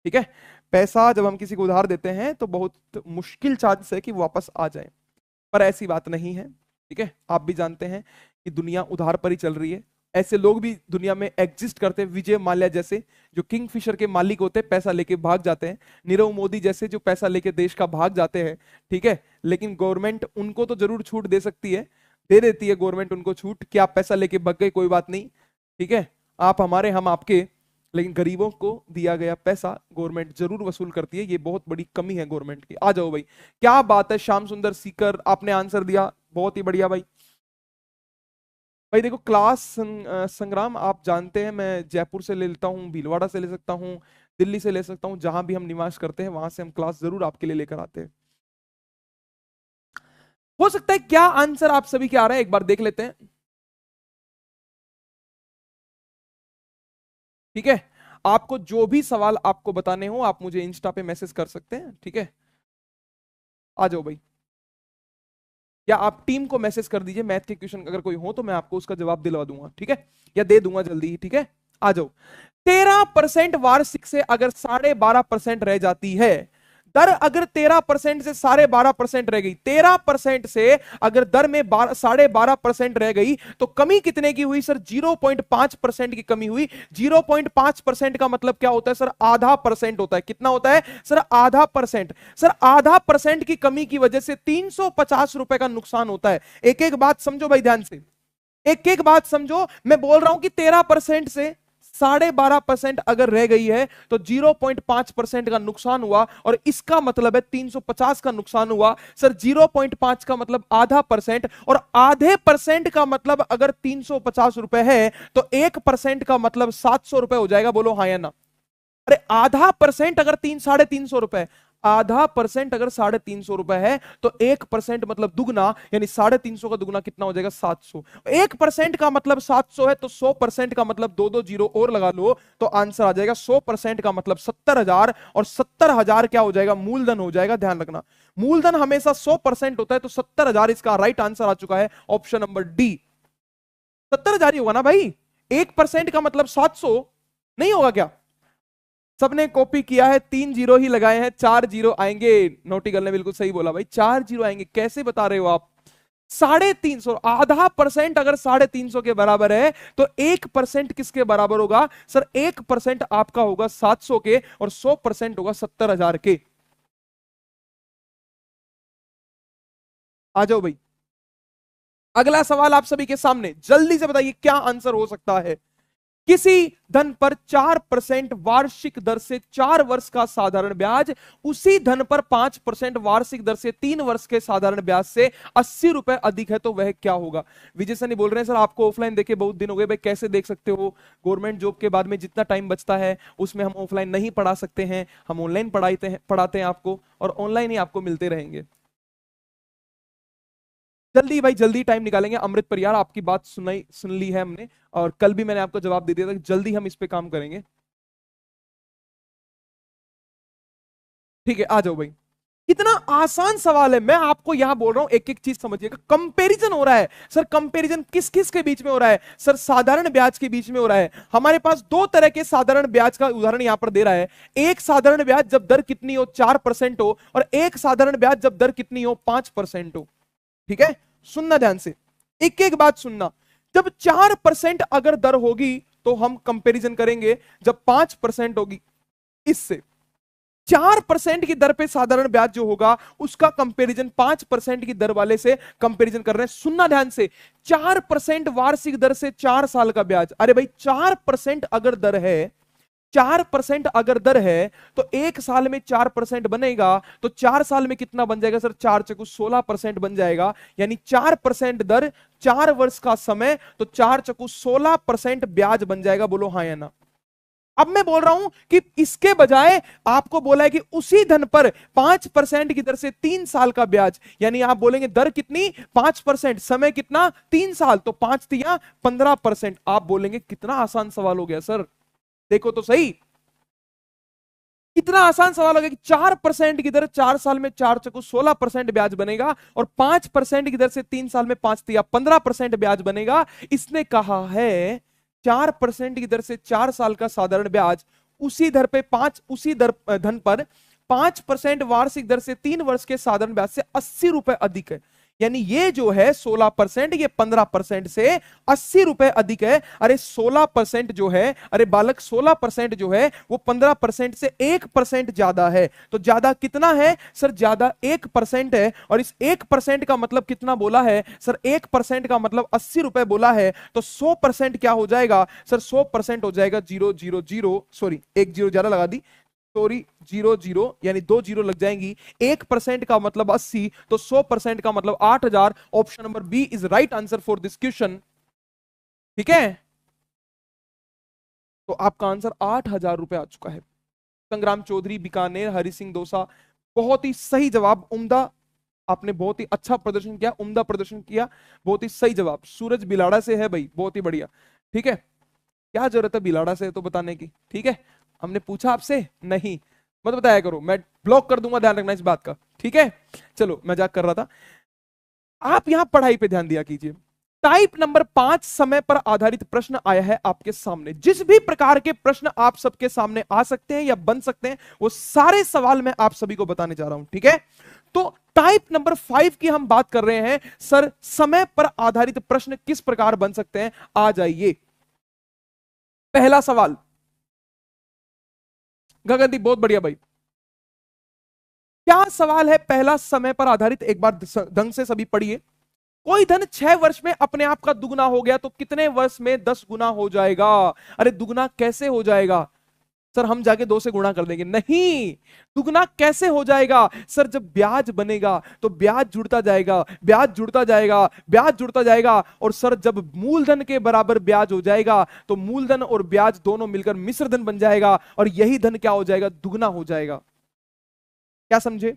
ठीक है। पैसा जब हम किसी को उधार देते हैं तो बहुत मुश्किल चांस है कि वो वापस आ जाए, पर ऐसी बात नहीं है, ठीक है। आप भी जानते हैं कि दुनिया उधार पर ही चल रही है। ऐसे लोग भी दुनिया में एग्जिस्ट करते हैं, विजय माल्या जैसे जो किंगफिशर के मालिक होते हैं, पैसा लेके भाग जाते हैं। नीरव मोदी जैसे जो पैसा लेके देश का भाग जाते हैं, ठीक है। लेकिन गवर्नमेंट उनको तो जरूर छूट दे सकती है, दे देती है गवर्नमेंट उनको छूट कि आप पैसा लेके भाग गए, कोई बात नहीं, ठीक है, आप हमारे हम आपके। लेकिन गरीबों को दिया गया पैसा गवर्नमेंट जरूर वसूल करती है, ये बहुत बड़ी कमी है गवर्नमेंट की। आ जाओ भाई, क्या बात है, श्याम सुंदर सीकर आपने आंसर दिया, बहुत ही बढ़िया भाई। भाई देखो क्लास संग्राम, आप जानते हैं मैं जयपुर से ले लेता हूँ, भीलवाड़ा से ले सकता हूँ, दिल्ली से ले सकता हूँ, जहां भी हम निवास करते हैं वहां से हम क्लास जरूर आपके लिए लेकर आते हैं। हो सकता है क्या आंसर आप सभी के आ रहे हैं, एक बार देख लेते हैं, ठीक है। आपको जो भी सवाल आपको बताने हो आप मुझे इंस्टा पे मैसेज कर सकते हैं, ठीक है। आ जाओ भाई, या आप टीम को मैसेज कर दीजिए, मैथ के क्वेश्चन अगर कोई हो तो मैं आपको उसका जवाब दिलवा दूंगा, ठीक है, या दे दूंगा जल्दी ही, ठीक है। आ जाओ। 13% वार्षिक से अगर 12.5% रह जाती है, दर अगर 13% से 12.5% रह गई, 13% से अगर दर में 12.5% रह गई, तो कमी कितने की हुई सर? 0.5% की कमी हुई। 0.5% का मतलब क्या होता है सर? आधा परसेंट होता है। कितना होता है सर? आधा परसेंट। सर आधा परसेंट की कमी की वजह से 350 रुपए का नुकसान होता है। एक एक बात समझो भाई ध्यान से, एक एक बात समझो। मैं बोल रहा हूं कि 13% से 12.5% अगर रह गई है तो 0.5% का नुकसान हुआ, और इसका मतलब है 350 का नुकसान हुआ। सर 0.5 का मतलब आधा परसेंट, और आधे परसेंट का मतलब अगर 350 रुपए है तो 1% का मतलब 700 रुपए हो जाएगा, बोलो हाँ या ना? अरे आधा परसेंट अगर 300 रुपए, आधा परसेंट अगर 350 रुपए है तो 1% मतलब दुगना, यानी 350 का दुगना कितना हो जाएगा 700। 1% का मतलब 700 है तो 100% का मतलब दो दो जीरो और लगा लो तो आंसर आ जाएगा 100% का मतलब 70,000, और 70,000 क्या हो जाएगा, मूलधन हो जाएगा। ध्यान रखना मूलधन हमेशा 100% होता है, तो 70,000 इसका राइट आंसर आ चुका है, ऑप्शन नंबर डी। 70,000 ही होगा ना भाई, 1% का मतलब 700 नहीं होगा क्या? सबने कॉपी किया है, 3 जीरो ही लगाए हैं, 4 जीरो आएंगे। नोटिकल ने बिल्कुल सही बोला भाई, 4 जीरो आएंगे। कैसे बता रहे हो आप? 350, आधा परसेंट अगर 350 के बराबर है तो 1% किसके बराबर होगा सर? 1% आपका होगा 700 के, और 100% होगा 70,000 के। आ जाओ भाई, अगला सवाल आप सभी के सामने, जल्दी से बताइए क्या आंसर हो सकता है। किसी धन पर 4% वार्षिक दर से 4 वर्ष का साधारण ब्याज, उसी धन पर 5% वार्षिक दर से 3 वर्ष के साधारण ब्याज से 80 रुपए अधिक है, तो वह क्या होगा? विजय सनी बोल रहे हैं सर आपको ऑफलाइन देखे बहुत दिन हो गए। भाई कैसे देख सकते हो? गवर्नमेंट जॉब के बाद में जितना टाइम बचता है उसमें हम ऑफलाइन नहीं पढ़ा सकते हैं, हम ऑनलाइन पढ़ाते हैं आपको, और ऑनलाइन ही आपको मिलते रहेंगे। जल्दी भाई जल्दी टाइम निकालेंगे। अमृत परियार आपकी बात सुन ली है हमने, और कल भी मैंने आपको जवाब दे दिया था कि जल्दी हम इस पे काम करेंगे। ठीक है, आ जाओ भाई। कितना आसान सवाल है, मैं आपको यहां बोल रहा हूं, एक एक चीज समझिएगा। कंपैरिजन हो रहा है सर, कंपैरिजन किस किस के बीच में हो रहा है सर? साधारण ब्याज के बीच में हो रहा है। हमारे पास दो तरह के साधारण ब्याज का उदाहरण यहां पर दे रहा है। एक साधारण ब्याज जब दर कितनी हो, 4% हो, और एक साधारण ब्याज जब दर कितनी हो, 5% हो। ठीक है, सुनना ध्यान से, एक एक बात सुनना। जब 4% अगर दर होगी तो हम कंपैरिजन करेंगे, जब 5% होगी इससे, 4% की दर पे साधारण ब्याज जो होगा उसका कंपैरिजन 5% की दर वाले से कंपैरिजन कर रहे हैं। सुनना ध्यान से, 4% वार्षिक दर से 4 साल का ब्याज। अरे भाई 4% अगर दर है, 4% अगर दर है तो एक साल में 4% बनेगा, तो 4 साल में कितना बन जाएगा सर? 4 चकु 16% बन जाएगा। यानी 4% दर, 4 वर्ष का समय, तो 4 चकु 16% ब्याज बन जाएगा। बोलो हाँ या ना? अब मैं बोल रहा हूं कि इसके बजाय आपको बोला है कि उसी धन पर 5% की दर से 3 साल का ब्याज, यानी आप बोलेंगे दर कितनी? 5%, समय कितना? 3 साल, तो 5 तिया 15%। आप बोलेंगे कितना आसान सवाल हो गया सर, देखो तो सही कितना आसान सवाल हो गया कि 4% की दर 4 साल में 4 चकु 16% ब्याज बनेगा, और 5% की दर से 3 साल में 5 तिया 15% ब्याज बनेगा। इसने कहा है 4% की दर से 4 साल का साधारण ब्याज, उसी दर पे उसी दर धन पर 5% वार्षिक दर से 3 वर्ष के साधारण ब्याज से 80 रुपए अधिक है। यानी ये जो है 16%, ये 15% से 80 रुपए अधिक है। अरे 16% जो है, अरे बालक 16% जो है वो 15% से 1% ज्यादा है। तो ज्यादा कितना है सर? ज्यादा 1% है। और इस 1% का मतलब कितना बोला है सर? 1% का मतलब 80 रुपए बोला है। तो 100% क्या हो जाएगा सर? 100% हो जाएगा 000, सॉरी 1 जीरो ज्यादा लगा दी, सॉरी 00, यानी 2 जीरो लग जाएंगी। 1% का मतलब 80, तो 100% का मतलब 8,000। Option number B is right answer for this question. ठीक है, तो आपका आंसर 8,000 रुपए आ चुका है। संग्राम चौधरी बीकानेर, हरि सिंह दोसा, बहुत ही सही जवाब, उम्दा। आपने बहुत ही अच्छा प्रदर्शन किया, उम्दा प्रदर्शन किया, बहुत ही सही जवाब। सूरज बिलाड़ा से है भाई, बहुत ही बढ़िया। ठीक है, क्या जरूरत है बिलाड़ा से तो बताने की? ठीक है, हमने पूछा आपसे नहीं, मत बताया करो, मैं ब्लॉक कर दूंगा, ध्यान रखना इस बात का। ठीक है, चलो मजाक कर रहा था। आप यहां पढ़ाई पे ध्यान दिया कीजिए। टाइप नंबर 5 समय पर आधारित प्रश्न आया है आपके सामने। जिस भी प्रकार के प्रश्न आप सबके सामने आ सकते हैं या बन सकते हैं, वो सारे सवाल मैं आप सभी को बताने जा रहा हूं। ठीक है, तो टाइप नंबर 5 की हम बात कर रहे हैं सर, समय पर आधारित प्रश्न किस प्रकार बन सकते हैं। आ जाइए, पहला सवाल। गगनदीप बहुत बढ़िया भाई, क्या सवाल है पहला समय पर आधारित? एक बार ढंग से सभी पढ़िए। कोई धन 6 वर्ष में अपने आप का दुगना हो गया तो कितने वर्ष में 10 गुना हो जाएगा? अरे दुगना कैसे हो जाएगा सर? हम जाके 2 से गुणा कर देंगे? नहीं, दुगना कैसे हो जाएगा सर? जब ब्याज बनेगा तो ब्याज जुड़ता जाएगा, ब्याज जुड़ता जाएगा, ब्याज जुड़ता जाएगा, और सर जब मूलधन के बराबर ब्याज हो जाएगा तो मूलधन और ब्याज दोनों मिलकर मिश्र धन बन जाएगा, और यही धन क्या हो जाएगा? दुगना हो जाएगा। क्या समझे?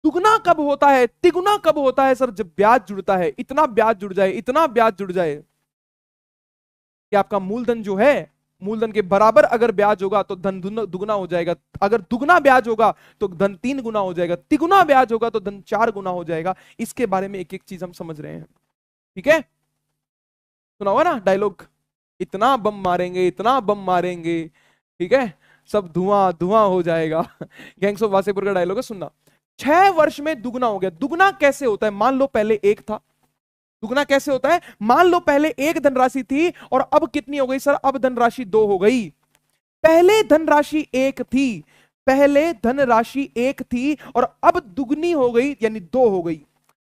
दुगना कब होता है, तिगुना कब होता है सर? जब ब्याज जुड़ता है, इतना ब्याज जुड़ जाए, इतना ब्याज जुड़ जाए कि आपका मूलधन जो है, मूलधन के बराबर अगर ब्याज होगा तो धन दुगना हो जाएगा। अगर दुगना ब्याज होगा तो धन 3 गुना हो जाएगा, तिगुना ब्याज होगा तो धन 4 गुना हो जाएगा। इसके बारे में एक एक चीज हम समझ रहे हैं, ठीक है? सुना हुआ ना डायलॉग, इतना बम मारेंगे, इतना बम मारेंगे, ठीक है, सब धुआं धुआं हो जाएगा। गैंग्स ऑफ वासेपुर का डायलॉग है, सुनना। 6 वर्ष में दुगना हो गया। दुगना कैसे होता है? मान लो पहले 1 था। दुगना कैसे होता है? मान लो पहले 1 धनराशि थी और अब कितनी हो गई सर? अब धनराशि 2 हो गई। पहले धनराशि 1 थी, पहले धनराशि 1 थी और अब दुगनी हो गई, यानी 2 हो गई।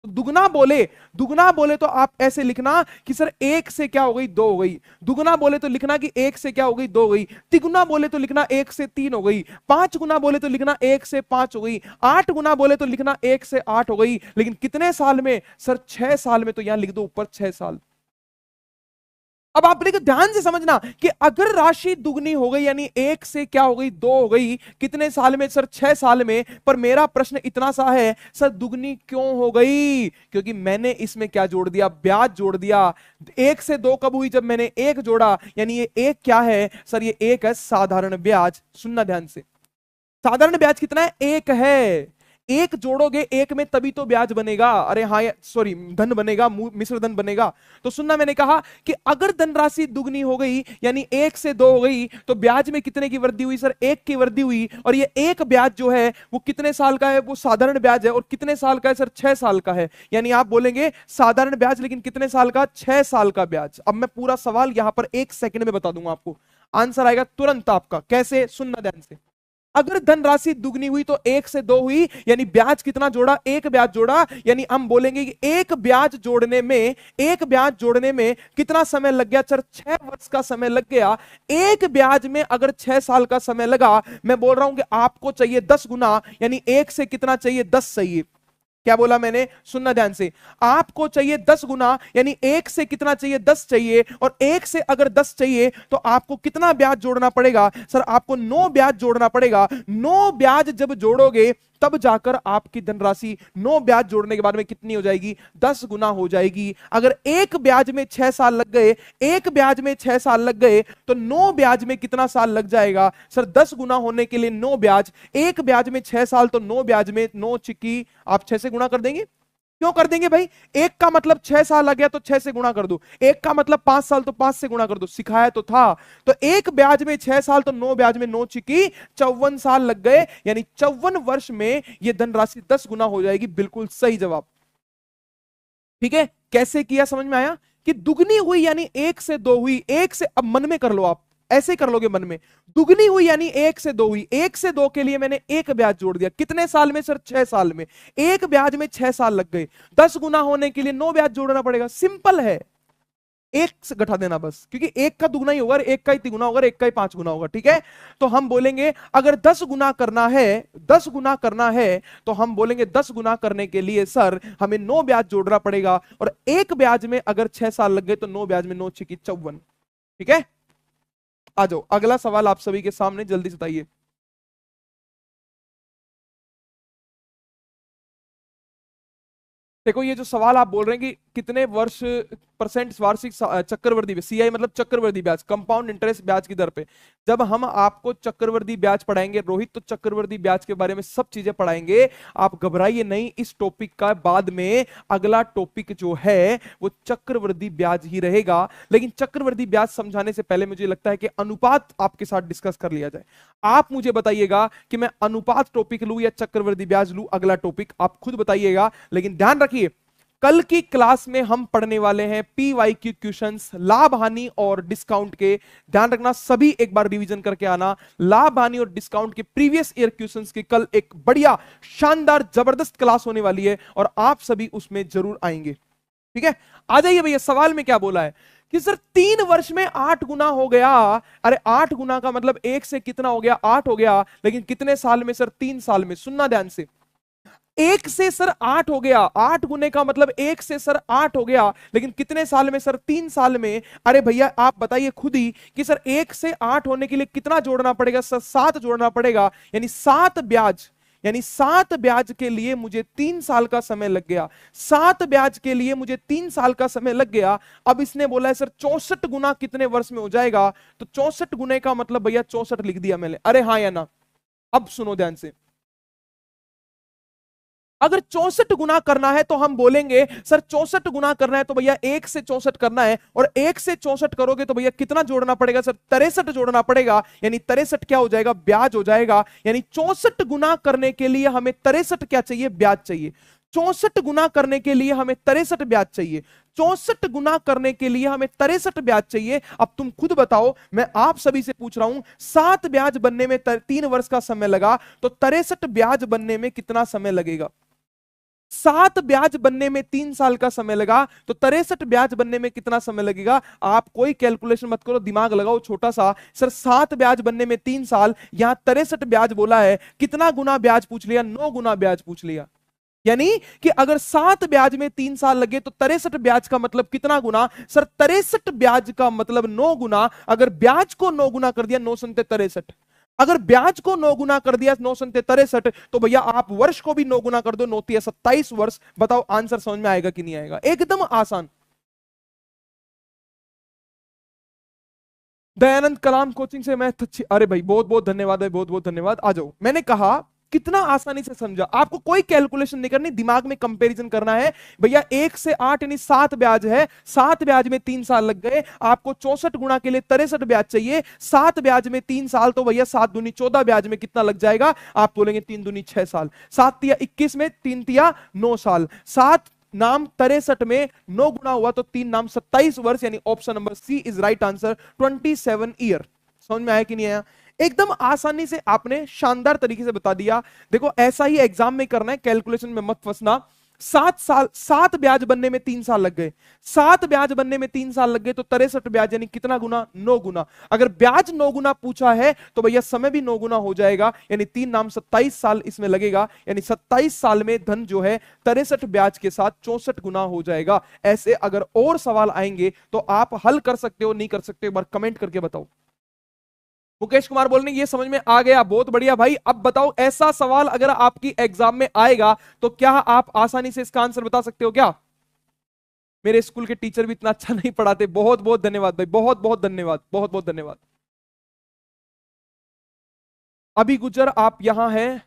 तो दुगना बोले तो आप ऐसे लिखना कि सर 1 से क्या हो गई? 2 हो गई। दुगना बोले तो लिखना कि 1 से क्या हो गई? 2 हो गई। तिगुना बोले तो लिखना 1 से 3 हो गई। 5 गुना बोले तो लिखना 1 से 5 हो गई। 8 गुना बोले तो लिखना 1 से 8 हो गई। लेकिन कितने साल में सर? 6 साल में। तो यहां लिख दो ऊपर 6 साल। अब आप देखो ध्यान से समझना कि अगर राशि दुगनी हो गई, यानी 1 से क्या हो गई? 2 हो गई। कितने साल में सर? 6 साल में। पर मेरा प्रश्न इतना सा है, सर दुगनी क्यों हो गई? क्योंकि मैंने इसमें क्या जोड़ दिया? ब्याज जोड़ दिया। 1 से 2 कब हुई? जब मैंने 1 जोड़ा। यानी ये 1 क्या है सर? ये 1 है साधारण ब्याज। सुनना ध्यान से, साधारण ब्याज कितना है? 1 है। 1 जोड़ोगे 1 में तभी तो ब्याज बनेगा। अरे हाँ सॉरी, धन बनेगा, मिश्र धन बनेगा। तो सुनना, मैंने कहा कि अगर धनराशि दुगनी हो गई, यानी 1 से 2 हो गई, तो ब्याज में कितने की वृद्धि हुई सर? 1 की वृद्धि हुई। और ये 1 ब्याज जो है वो कितने साल का है? वो साधारण ब्याज है। और कितने साल का है सर? 6 साल का है। यानी आप बोलेंगे साधारण ब्याज, लेकिन कितने साल का? 6 साल का ब्याज। अब मैं पूरा सवाल यहां पर 1 सेकंड में बता दूंगा आपको, आंसर आएगा तुरंत आपका। कैसे? सुनना ध्यान से। अगर धनराशि दुगनी हुई तो 1 से 2 हुई, यानी ब्याज कितना जोड़ा? 1 ब्याज जोड़ा। यानी हम बोलेंगे कि 1 ब्याज जोड़ने में, 1 ब्याज जोड़ने में कितना समय लग गया सर? 6 वर्ष का समय लग गया। 1 ब्याज में अगर 6 साल का समय लगा, मैं बोल रहा हूं कि आपको चाहिए 10 गुना, यानी 1 से कितना चाहिए? 10 चाहिए। क्या बोला मैंने? सुनना ध्यान से। आपको चाहिए 10 गुना, यानी 1 से कितना चाहिए? 10 चाहिए। और 1 से अगर 10 चाहिए तो आपको कितना ब्याज जोड़ना पड़ेगा सर? आपको 9 ब्याज जोड़ना पड़ेगा। 9 ब्याज जब जोड़ोगे तब जाकर आपकी धनराशि 9 ब्याज जोड़ने के बाद में कितनी हो जाएगी? 10 गुना हो जाएगी। अगर 1 ब्याज में 6 साल लग गए, 1 ब्याज में 6 साल लग गए, तो 9 ब्याज में कितना साल लग जाएगा सर? 10 गुना होने के लिए 9 ब्याज, 1 ब्याज में 6 साल, तो 9 ब्याज में 9 चिक्की आप 6 से गुणा कर देंगे। क्यों कर देंगे भाई? 1 का मतलब 6 साल लग गया तो 6 से गुणा कर दो। 1 का मतलब 5 साल, तो 5 से गुणा कर दो। सिखाया तो था। तो 1 ब्याज में 6 साल, तो 9 ब्याज में 9 चिकी 54 साल लग गए। यानी 54 वर्ष में यह धनराशि 10 गुना हो जाएगी। बिल्कुल सही जवाब। ठीक है, कैसे किया समझ में आया? कि दुगनी हुई यानी 1 से 2 हुई। 1 से, अब मन में कर लो, आप ऐसे कर लोगे मन में। दुगनी हुई यानी 1 से 2 हुई। 1 से 2 के लिए मैंने 1 ब्याज जोड़ दिया। कितने साल में सर? 6 साल में। 1 ब्याज में 6 साल लग गए। 10 गुना होने के लिए 9 ब्याज जोड़ना पड़ेगा। सिंपल है, 1 से घटा देना बस, क्योंकि 1 का दुगना ही होगा, 1 का ही तिगुना होगा, 1 का ही 5 गुना होगा। ठीक है, तो हम बोलेंगे अगर 10 गुना करना है, 10 गुना करना है, तो हम बोलेंगे 10 गुना करने के लिए सर हमें 9 ब्याज जोड़ना पड़ेगा। और 1 ब्याज में अगर 6 साल लग गए तो 9 ब्याज में 9 छिकी 54। ठीक है, आ जाओ अगला सवाल आप सभी के सामने, जल्दी से बताइए। देखो ये जो सवाल आप बोल रहे हैं कि कितने वर्ष परसेंट वार्षिक चक्रवृद्धि ब्याज, सीआई मतलब चक्रवृद्धि ब्याज, कंपाउंड इंटरेस्ट ब्याज की दर पे, जब हम आपको चक्रवृद्धि ब्याज पढ़ाएंगे रोहित, तो चक्रवृद्धि ब्याज के बारे में सब चीजें पढ़ाएंगे। आप घबराइए नहीं, इस टॉपिक का बाद में अगला टॉपिक जो है वो चक्रवृद्धि ब्याज ही रहेगा। लेकिन चक्रवृद्धि ब्याज समझाने से पहले मुझे लगता है कि अनुपात आपके साथ डिस्कस कर लिया जाए। आप मुझे बताइएगा कि मैं अनुपात टॉपिक लूं या चक्रवृद्धि ब्याज लूं, अगला टॉपिक आप खुद बताइएगा। लेकिन ध्यान रखिए, कल की क्लास में हम पढ़ने वाले हैं PYQ क्वेश्चंस, लाभ हानि और डिस्काउंट के। ध्यान रखना, सभी एक बार रिवीजन करके आना। लाभ हानि और डिस्काउंट के प्रीवियस ईयर क्वेश्चंस की कल एक बढ़िया शानदार जबरदस्त क्लास होने वाली है और आप सभी उसमें जरूर आएंगे। ठीक है, आ जाइए भैया। सवाल में क्या बोला है कि सर 3 वर्ष में 8 गुना हो गया। अरे 8 गुना का मतलब 1 से कितना हो गया? 8 हो गया। लेकिन कितने साल में सर? 3 साल में। सुनना ध्यान से, 1 से सर 8 हो गया, 8 गुने का मतलब 1 से सर 8 हो गया। लेकिन कितने साल में सर? 3 साल में। अरे भैया आप बताइए खुद ही कि सर 1 से 8 होने के लिए कितना जोड़ना पड़ेगा सर? 7 जोड़ना पड़ेगा। यानी 7 ब्याज, यानी 7 ब्याज के लिए मुझे 3 साल का समय लग गया। 7 ब्याज के लिए मुझे 3 साल का समय लग गया। अब इसने बोला है सर 64 गुना कितने वर्ष में हो जाएगा, तो 64 गुने का मतलब भैया 64 लिख दिया मैंने। अरे हाँ या ना? अब सुनो ध्यान से, अगर 64 गुना करना है तो हम बोलेंगे सर 64 गुना करना है तो भैया 1 से 64 करना है, और 1 से 64 करोगे तो भैया कितना जोड़ना पड़ेगा सर? 63 जोड़ना पड़ेगा। यानी 63 क्या हो जाएगा? ब्याज हो जाएगा। यानी 64 गुना करने के लिए हमें 63 क्या चाहिए? ब्याज चाहिए। 64 गुना करने के लिए हमें 63 ब्याज चाहिए। 64 गुना करने के लिए हमें 63 ब्याज चाहिए। अब तुम खुद बताओ, मैं आप सभी से पूछ रहा हूं, 7 ब्याज बनने में 3 वर्ष का समय लगा, तो 63 ब्याज बनने में कितना समय लगेगा? 7 ब्याज बनने में 3 साल का समय लगा, तो 63 ब्याज बनने में कितना समय लगेगा? आप कोई कैलकुलेशन मत करो, दिमाग लगाओ छोटा सा। सर 7 ब्याज बनने में 3 साल, यहां 63 ब्याज बोला है, कितना गुना ब्याज पूछ लिया? 9 गुना ब्याज पूछ लिया। यानी कि अगर 7 ब्याज में 3 साल लगे तो 63 ब्याज का मतलब कितना गुना? सर 63 ब्याज का मतलब 9 गुना। अगर ब्याज को 9 गुना कर दिया, 9 संते 63, अगर ब्याज को 9 गुना कर दिया 9 संते 63, तो भैया आप वर्ष को भी 9 गुना कर दो, 9 तिया 27 वर्ष। बताओ आंसर समझ में आएगा कि नहीं आएगा? एकदम आसान। दयानंद कलाम कोचिंग से मैथ अच्छी, अरे भाई बहुत बहुत धन्यवाद है, बहुत बहुत धन्यवाद। आ जाओ, मैंने कहा कितना आसानी से समझा। आपको कोई कैलकुलेशन नहीं करनी, दिमाग में कंपैरिजन करना है। भैया 1 से 8 यानी 7 ब्याज है, 7 ब्याज में 3 साल लग गए, आपको 64 गुना के लिए 63 ब्याज चाहिए। 7 ब्याज में 3 साल, तो भैया 7 दूनी 14 ब्याज में कितना लग जाएगा? आप बोलेंगे 3 दूनी 6 साल, 7 तिया 21 में 3 तिया 9 साल, 7 नाम 63 में 9 गुना हुआ तो 3 नाम 27 वर्ष। यानी option number C is right answer, 27 year. समझ में आया कि नहीं आया? एकदम आसानी से आपने शानदार तरीके से बता दिया। देखो ऐसा ही एग्जाम में करना है, कैलकुलेशन में मत फंसना। 7 ब्याज बनने में 3 साल लग गए, 7 ब्याज बनने में 3 साल लग गए, तो 63 ब्याज यानी कितना गुना? 9 गुना। अगर ब्याज 9 गुना पूछा है तो भैया समय भी 9 गुना हो जाएगा, यानी 3 नाम 27 साल इसमें लगेगा। यानी 27 साल में धन जो है 63 ब्याज के साथ 64 गुना हो जाएगा। ऐसे अगर और सवाल आएंगे तो आप हल कर सकते हो, नहीं कर सकते, एक बार कमेंट करके बताओ। मुकेश कुमार बोलने ये समझ में आ गया, बहुत बढ़िया भाई। अब बताओ, ऐसा सवाल अगर आपकी एग्जाम में आएगा तो क्या आप आसानी से इसका आंसर बता सकते हो क्या? मेरे स्कूल के टीचर भी इतना अच्छा नहीं पढ़ाते। बहुत बहुत धन्यवाद भाई, बहुत बहुत धन्यवाद, बहुत बहुत धन्यवाद। अभी गुजर आप यहां हैं,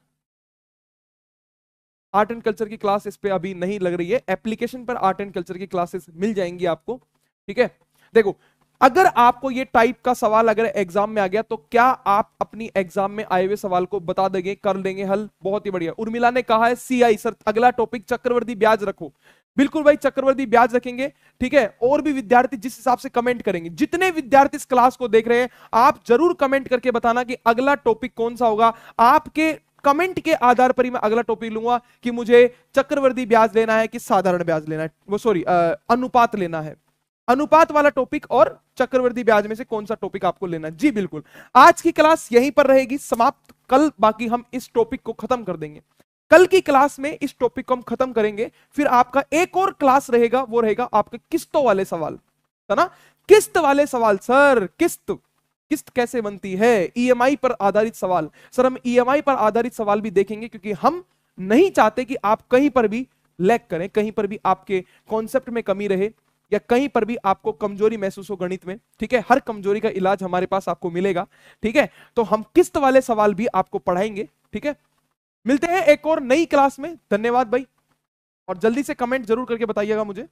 आर्ट एंड कल्चर की क्लास इस पे अभी नहीं लग रही है, एप्लीकेशन पर आर्ट एंड कल्चर की क्लासेस मिल जाएंगी आपको। ठीक है, देखो अगर आपको ये टाइप का सवाल अगर एग्जाम में आ गया तो क्या आप अपनी एग्जाम में आए हुए सवाल को बता देंगे, कर लेंगे हल? बहुत ही बढ़िया। उर्मिला ने कहा है सीआई सर अगला टॉपिक चक्रवर्ती ब्याज रखो। बिल्कुल भाई, चक्रवर्ती ब्याज रखेंगे। ठीक है, और भी विद्यार्थी जिस हिसाब से कमेंट करेंगे, जितने विद्यार्थी इस क्लास को देख रहे हैं, आप जरूर कमेंट करके बताना कि अगला टॉपिक कौन सा होगा। आपके कमेंट के आधार पर ही मैं अगला टॉपिक लूंगा कि मुझे चक्रवर्ती ब्याज लेना है कि साधारण ब्याज लेना है, वो सॉरी अनुपात लेना है। अनुपात वाला टॉपिक और चक्रवर्ती ब्याज में से कौन सा टॉपिक आपको लेना है? जी बिल्कुल। आज की क्लास यहीं पर रहेगी समाप्त। कल बाकी हम इस टॉपिक को खत्म कर देंगे। कल की क्लास में इस टॉपिक को हम खत्म करेंगे, फिर आपका एक और क्लास रहेगा, वो रहेगा आपके किस्तों वाले सवाल, है ना? किस्त वाले सवाल। सर किस्त कैसे बनती है? ईएमआई पर आधारित सवाल। सर हम ईएमआई पर आधारित सवाल भी देखेंगे, क्योंकि हम नहीं चाहते कि आप कहीं पर भी लैग करें, कहीं पर भी आपके कॉन्सेप्ट में कमी रहे, या कहीं पर भी आपको कमजोरी महसूस हो गणित में। ठीक है, हर कमजोरी का इलाज हमारे पास आपको मिलेगा। ठीक है, तो हम किस्त वाले सवाल भी आपको पढ़ाएंगे। ठीक है, मिलते हैं एक और नई क्लास में। धन्यवाद भाई, और जल्दी से कमेंट जरूर करके बताइएगा मुझे।